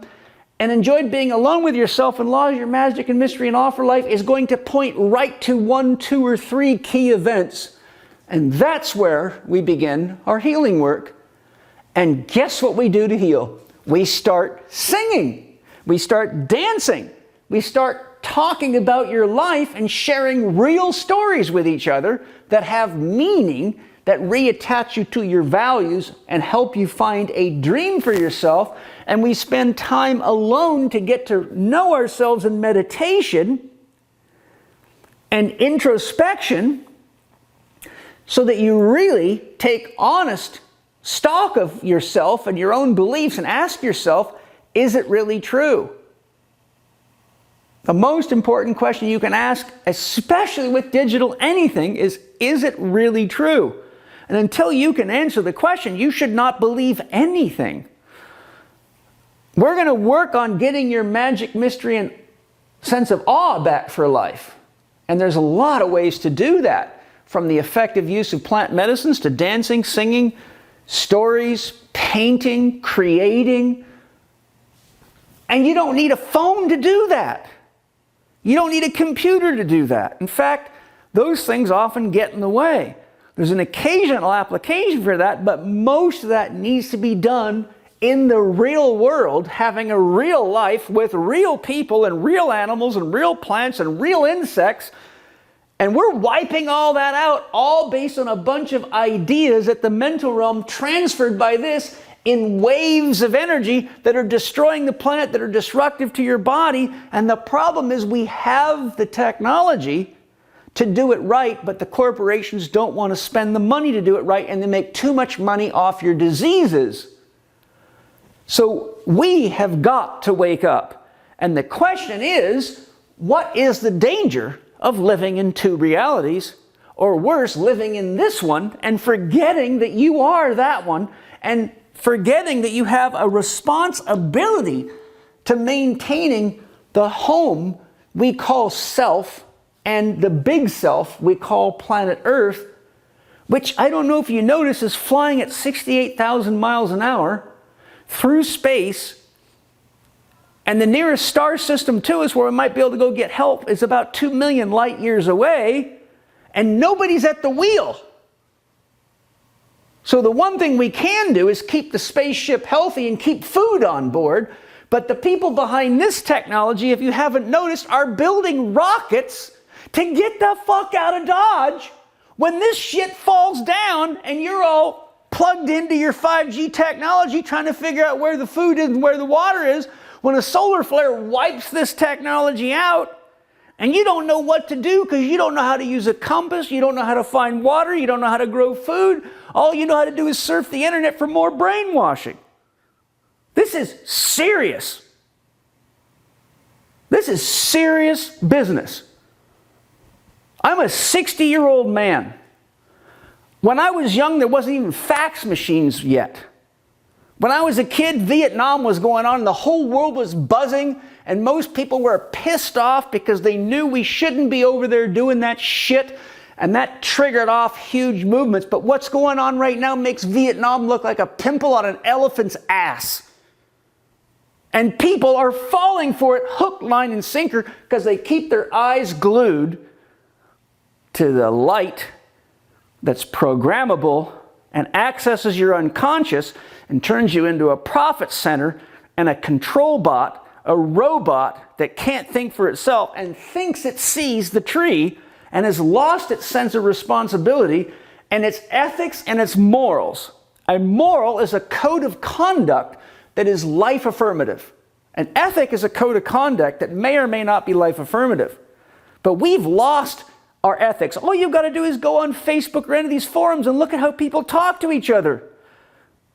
and enjoyed being alone with yourself and lost your magic and mystery and awe for life, is going to point right to 1, 2, or 3 key events. And that's where we begin our healing work. And guess what we do to heal? We start singing. We start dancing. We start talking about your life and sharing real stories with each other that have meaning, that reattach you to your values and help you find a dream for yourself. And we spend time alone to get to know ourselves in meditation and introspection so that you really take honest stock of yourself and your own beliefs and ask yourself, is it really true? The most important question you can ask, especially with digital anything, is it really true? And until you can answer the question, you should not believe anything. We're going to work on getting your magic, mystery, and sense of awe back for life. And there's a lot of ways to do that, from the effective use of plant medicines to dancing, singing, stories, painting, creating. And you don't need a phone to do that. You don't need a computer to do that. In fact, those things often get in the way. There's an occasional application for that, but most of that needs to be done in the real world, having a real life with real people and real animals and real plants and real insects. And we're wiping all that out, all based on a bunch of ideas at the mental realm transferred by this in waves of energy that are destroying the planet, that are destructive to your body. And the problem is we have the technology to do it right, but the corporations don't want to spend the money to do it right, and they make too much money off your diseases. So we have got to wake up. And the question is, what is the danger of living in 2 realities, or worse, living in this one and forgetting that you are that one and forgetting that you have a responsibility to maintaining the home we call self and the big self we call planet Earth, which I don't know if you notice is flying at 68,000 miles an hour through space. And the nearest star system to us where we might be able to go get help is about 2 million light years away, and nobody's at the wheel. So the one thing we can do is keep the spaceship healthy and keep food on board. But the people behind this technology, if you haven't noticed, are building rockets to get the fuck out of Dodge when this shit falls down and you're all plugged into your 5G technology trying to figure out where the food is and where the water is. When a solar flare wipes this technology out and you don't know what to do because you don't know how to use a compass, you don't know how to find water, you don't know how to grow food, all you know how to do is surf the internet for more brainwashing. This is serious. This is serious business. I'm a 60-year-old man. When I was young, there wasn't even fax machines yet. When I was a kid, Vietnam was going on and the whole world was buzzing and most people were pissed off because they knew we shouldn't be over there doing that shit, and that triggered off huge movements. But what's going on right now makes Vietnam look like a pimple on an elephant's ass. And people are falling for it hook, line, and sinker because they keep their eyes glued to the light that's programmable and accesses your unconscious and turns you into a profit center and a control bot, a robot that can't think for itself and thinks it sees the tree and has lost its sense of responsibility and its ethics and its morals. A moral is a code of conduct that is life affirmative. An ethic is a code of conduct that may or may not be life affirmative. But we've lost our ethics. All you've got to do is go on Facebook or any of these forums and look at how people talk to each other.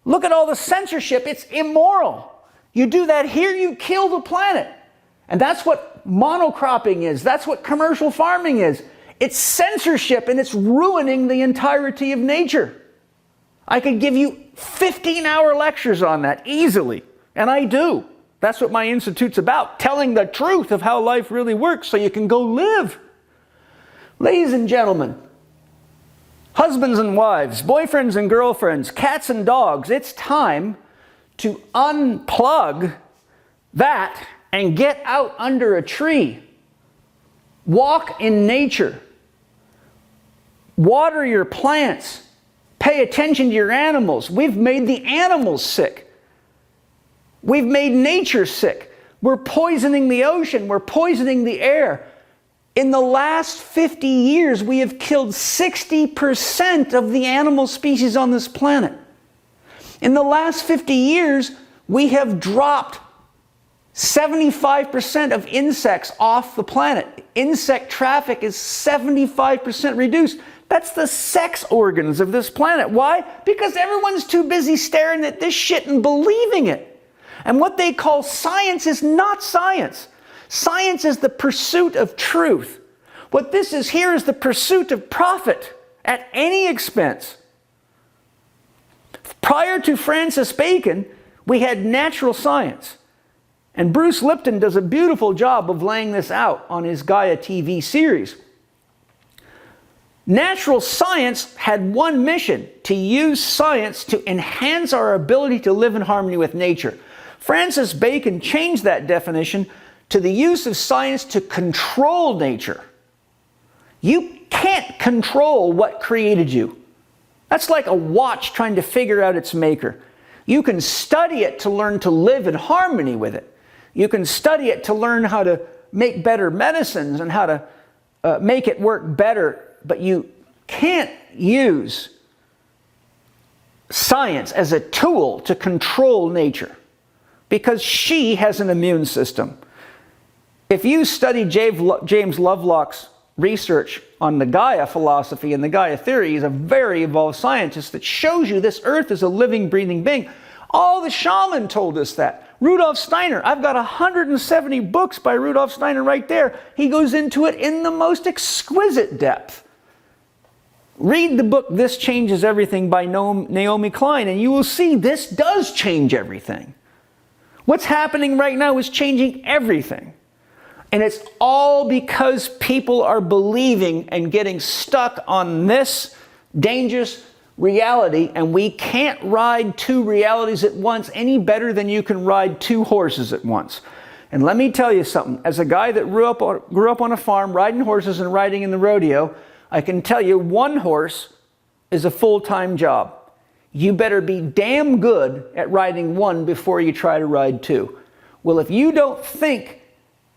Look at all the censorship. It's immoral. You do that here, you kill the planet. And that's what monocropping is. That's what commercial farming is. It's censorship, and it's ruining the entirety of nature. I could give you 15-hour lectures on that easily, and I do. That's what my institute's about, telling the truth of how life really works so you can go live. Ladies and gentlemen, husbands and wives, boyfriends and girlfriends, cats and dogs, it's time to unplug that and get out under a tree. Walk in nature. Water your plants. Pay attention to your animals. We've made the animals sick. We've made nature sick. We're poisoning the ocean. We're poisoning the air. In the last 50 years, we have killed 60% of the animal species on this planet. In the last 50 years, we have dropped 75% of insects off the planet. Insect traffic is 75% reduced. That's the sex organs of this planet. Why? Because everyone's too busy staring at this shit and believing it. And what they call science is not science. Science is the pursuit of truth. What this is here is the pursuit of profit at any expense. Prior to Francis Bacon, we had natural science. And Bruce Lipton does a beautiful job of laying this out on his Gaia TV series. Natural science had one mission: to use science to enhance our ability to live in harmony with nature. Francis Bacon changed that definition to the use of science to control nature. You can't control what created you. That's like a watch trying to figure out its maker. You can study it to learn to live in harmony with it. You can study it to learn how to make better medicines and how to make it work better. But you can't use science as a tool to control nature, because she has an immune system. If you study James Lovelock's research on the Gaia philosophy and the Gaia theory, he's a very evolved scientist that shows you this earth is a living, breathing being. All the shaman told us that. Rudolf Steiner, I've got 170 books by Rudolf Steiner right there. He goes into it in the most exquisite depth. Read the book This Changes Everything by Naomi Klein, and you will see this does change everything. What's happening right now is changing everything. And it's all because people are believing and getting stuck on this dangerous reality, and we can't ride two realities at once any better than you can ride two horses at once. And let me tell you something. As a guy that grew up on a farm riding horses and riding in the rodeo, I can tell you one horse is a full-time job. You better be damn good at riding one before you try to ride two. Well, if you don't think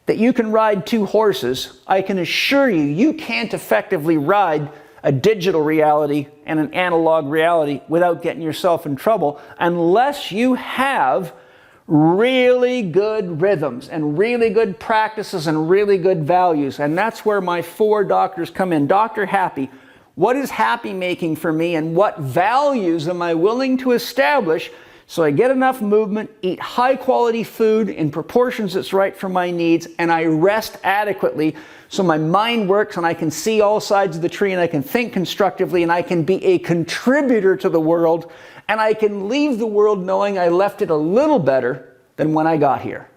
that you can ride two horses, I can assure you, you can't effectively ride a digital reality and an analog reality without getting yourself in trouble unless you have really good rhythms and really good practices and really good values. And that's where my 4 doctors come in. Dr. Happy, what is happy making for me, and what values am I willing to establish so I get enough movement, eat high quality food in proportions that's right for my needs, and I rest adequately so my mind works and I can see all sides of the tree and I can think constructively and I can be a contributor to the world, and I can leave the world knowing I left it a little better than when I got here.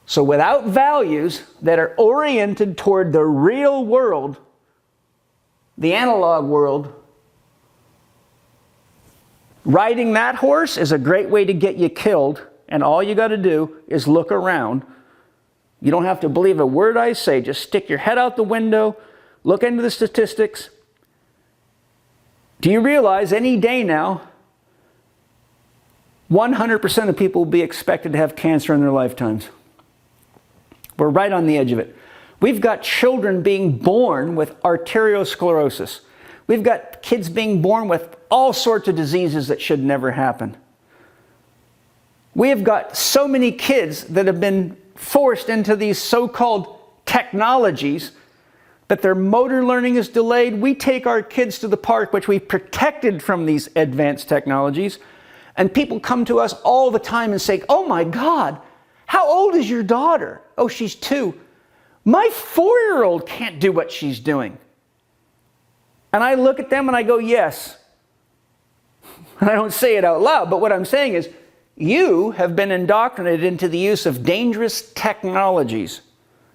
So without values that are oriented toward the real world, the analog world, riding that horse is a great way to get you killed, and all you got to do is look around. You don't have to believe a word I say. Just stick your head out the window, look into the statistics. Do you realize any day now, 100% of people will be expected to have cancer in their lifetimes? We're right on the edge of it. We've got children being born with arteriosclerosis. We've got kids being born with all sorts of diseases that should never happen. We have got so many kids that have been forced into these so-called technologies that their motor learning is delayed. We take our kids to the park, which we've protected from these advanced technologies, and people come to us all the time and say, "Oh my God, how old is your daughter?" "Oh, she's 2. My 4-year-old can't do what she's doing." And I look at them and I go, "Yes." And I don't say it out loud, but what I'm saying is, you have been indoctrinated into the use of dangerous technologies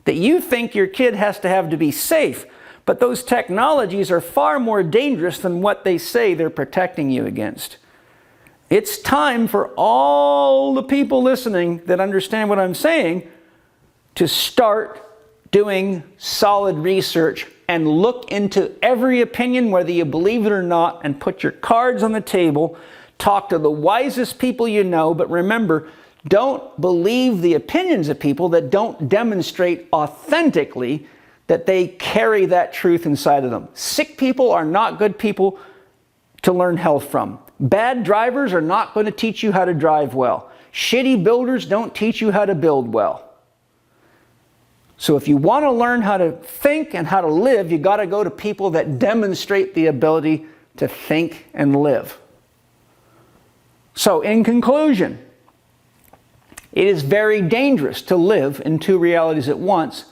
that you think your kid has to have to be safe. But those technologies are far more dangerous than what they say they're protecting you against. It's time for all the people listening that understand what I'm saying to start doing solid research and look into every opinion, whether you believe it or not, and put your cards on the table. Talk to the wisest people you know, but remember, don't believe the opinions of people that don't demonstrate authentically that they carry that truth inside of them. Sick people are not good people to learn health from. Bad drivers are not going to teach you how to drive well. Shitty builders don't teach you how to build well. So if you want to learn how to think and how to live, you got to go to people that demonstrate the ability to think and live. So in conclusion, it is very dangerous to live in 2 realities at once,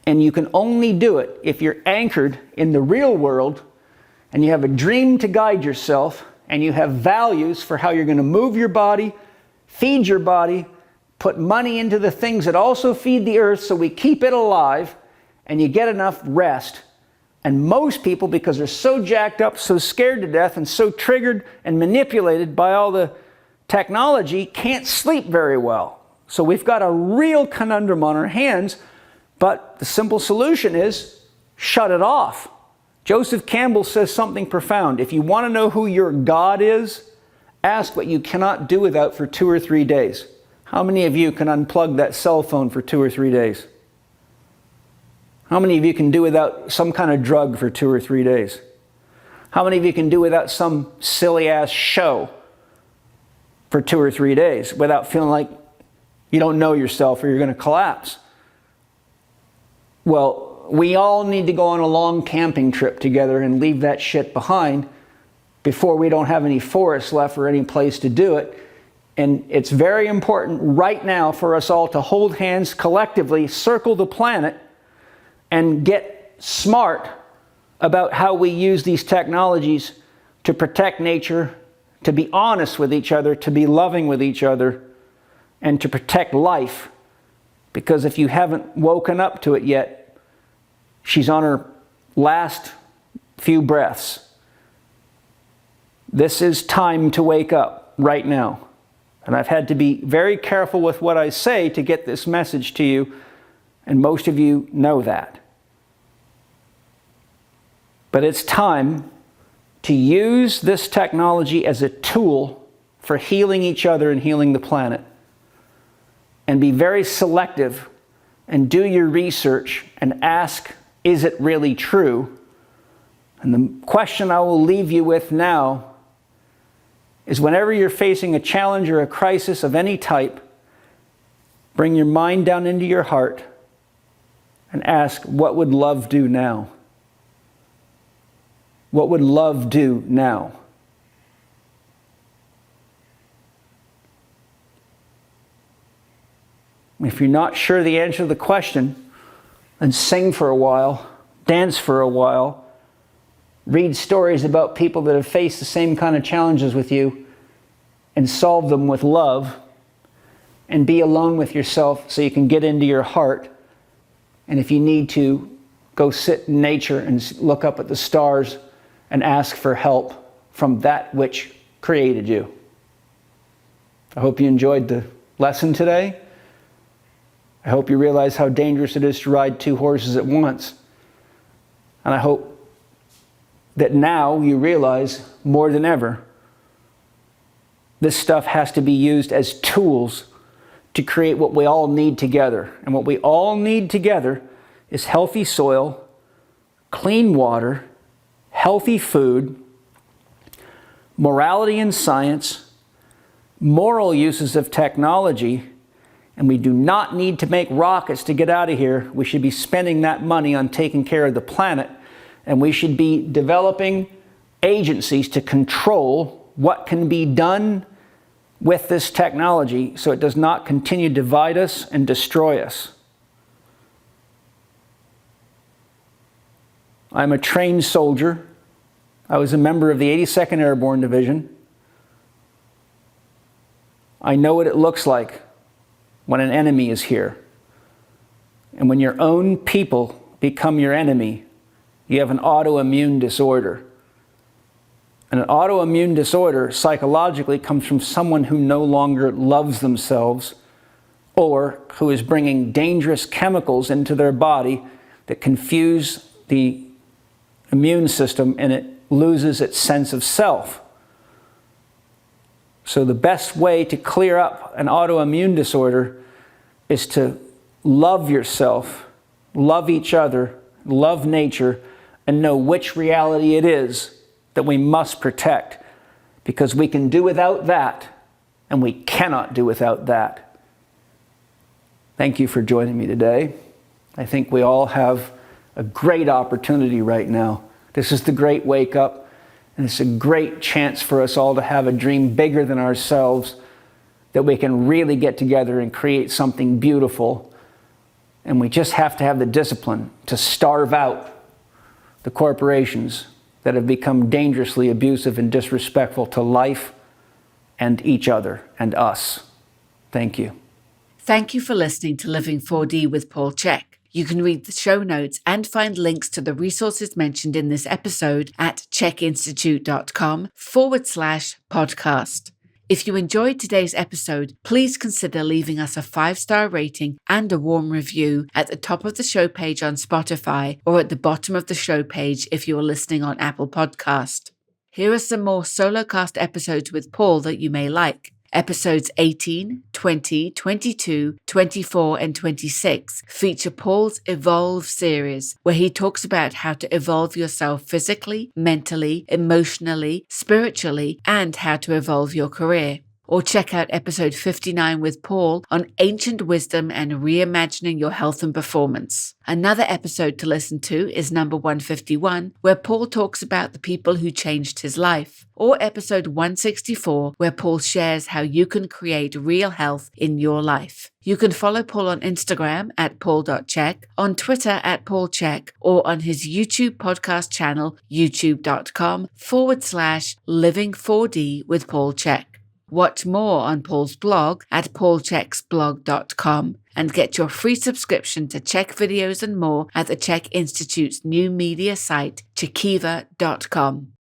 and you can only do it if you're anchored in the real world and you have a dream to guide yourself and you have values for how you're going to move your body, feed your body, put money into the things that also feed the earth so we keep it alive, and you get enough rest. And most people, because they're so jacked up, so scared to death, and so triggered and manipulated by all the technology, can't sleep very well. So we've got a real conundrum on our hands, but the simple solution is shut it off. Joseph Campbell says something profound. If you want to know who your God is, ask what you cannot do without for 2 or 3 days. How many of you can unplug that cell phone for 2 or 3 days? How many of you can do without some kind of drug for 2 or 3 days? How many of you can do without some silly ass show for 2 or 3 days without feeling like you don't know yourself or you're going to collapse? Well, we all need to go on a long camping trip together and leave that shit behind before we don't have any forest left or any place to do it. And it's very important right now for us all to hold hands collectively, circle the planet, and get smart about how we use these technologies to protect nature, to be honest with each other, to be loving with each other, and to protect life. Because if you haven't woken up to it yet, she's on her last few breaths. This is time to wake up right now. And I've had to be very careful with what I say to get this message to you, and most of you know that. But it's time to use this technology as a tool for healing each other and healing the planet. And be very selective and do your research and ask, is it really true? And the question I will leave you with now is, whenever you're facing a challenge or a crisis of any type, bring your mind down into your heart and ask, what would love do now? What would love do now? If you're not sure the answer to the question, then sing for a while, dance for a while, read stories about people that have faced the same kind of challenges with you and solve them with love, and be alone with yourself so you can get into your heart. And if you need to, go sit in nature and look up at the stars and ask for help from that which created you. I hope you enjoyed the lesson today. I hope you realize how dangerous it is to ride two horses at once. And I hope that now you realize more than ever, this stuff has to be used as tools to create what we all need together. And what we all need together is healthy soil, clean water, healthy food, morality and science, moral uses of technology. And we do not need to make rockets to get out of here. We should be spending that money on taking care of the planet. And we should be developing agencies to control what can be done with this technology so it does not continue to divide us and destroy us. I'm a trained soldier. I was a member of the 82nd Airborne Division. I know what it looks like when an enemy is here. And when your own people become your enemy, you have an autoimmune disorder. And an autoimmune disorder psychologically comes from someone who no longer loves themselves, or who is bringing dangerous chemicals into their body that confuse the immune system, and it loses its sense of self. So the best way to clear up an autoimmune disorder is to love yourself, love each other, love nature, and know which reality it is that we must protect. Because we can do without that, and we cannot do without that. Thank you for joining me today. I think we all have a great opportunity right now. This is the great wake up, and it's a great chance for us all to have a dream bigger than ourselves, that we can really get together and create something beautiful. And we just have to have the discipline to starve out the corporations that have become dangerously abusive and disrespectful to life and each other and us. Thank you. Thank you for listening to Living 4D with Paul Chek. You can read the show notes and find links to the resources mentioned in this episode at chekinstitute.com/podcast. If you enjoyed today's episode, please consider leaving us a 5-star rating and a warm review at the top of the show page on Spotify, or at the bottom of the show page if you are listening on Apple Podcast. Here are some more Solocast episodes with Paul that you may like. Episodes 18, 20, 22, 24, and 26 feature Paul's Evolve series, where he talks about how to evolve yourself physically, mentally, emotionally, spiritually, and how to evolve your career. or check out episode 59 with Paul on ancient wisdom and reimagining your health and performance. Another episode to listen to is number 151, where Paul talks about the people who changed his life, or episode 164, where Paul shares how you can create real health in your life. You can follow Paul on Instagram at paul.chek, on Twitter at paulchek, or on his YouTube podcast channel, youtube.com/living4D with Paul Chek. Watch more on Paul's blog at paulcheksblog.com and get your free subscription to Chek videos and more at the Chek Institute's new media site, chekiva.com.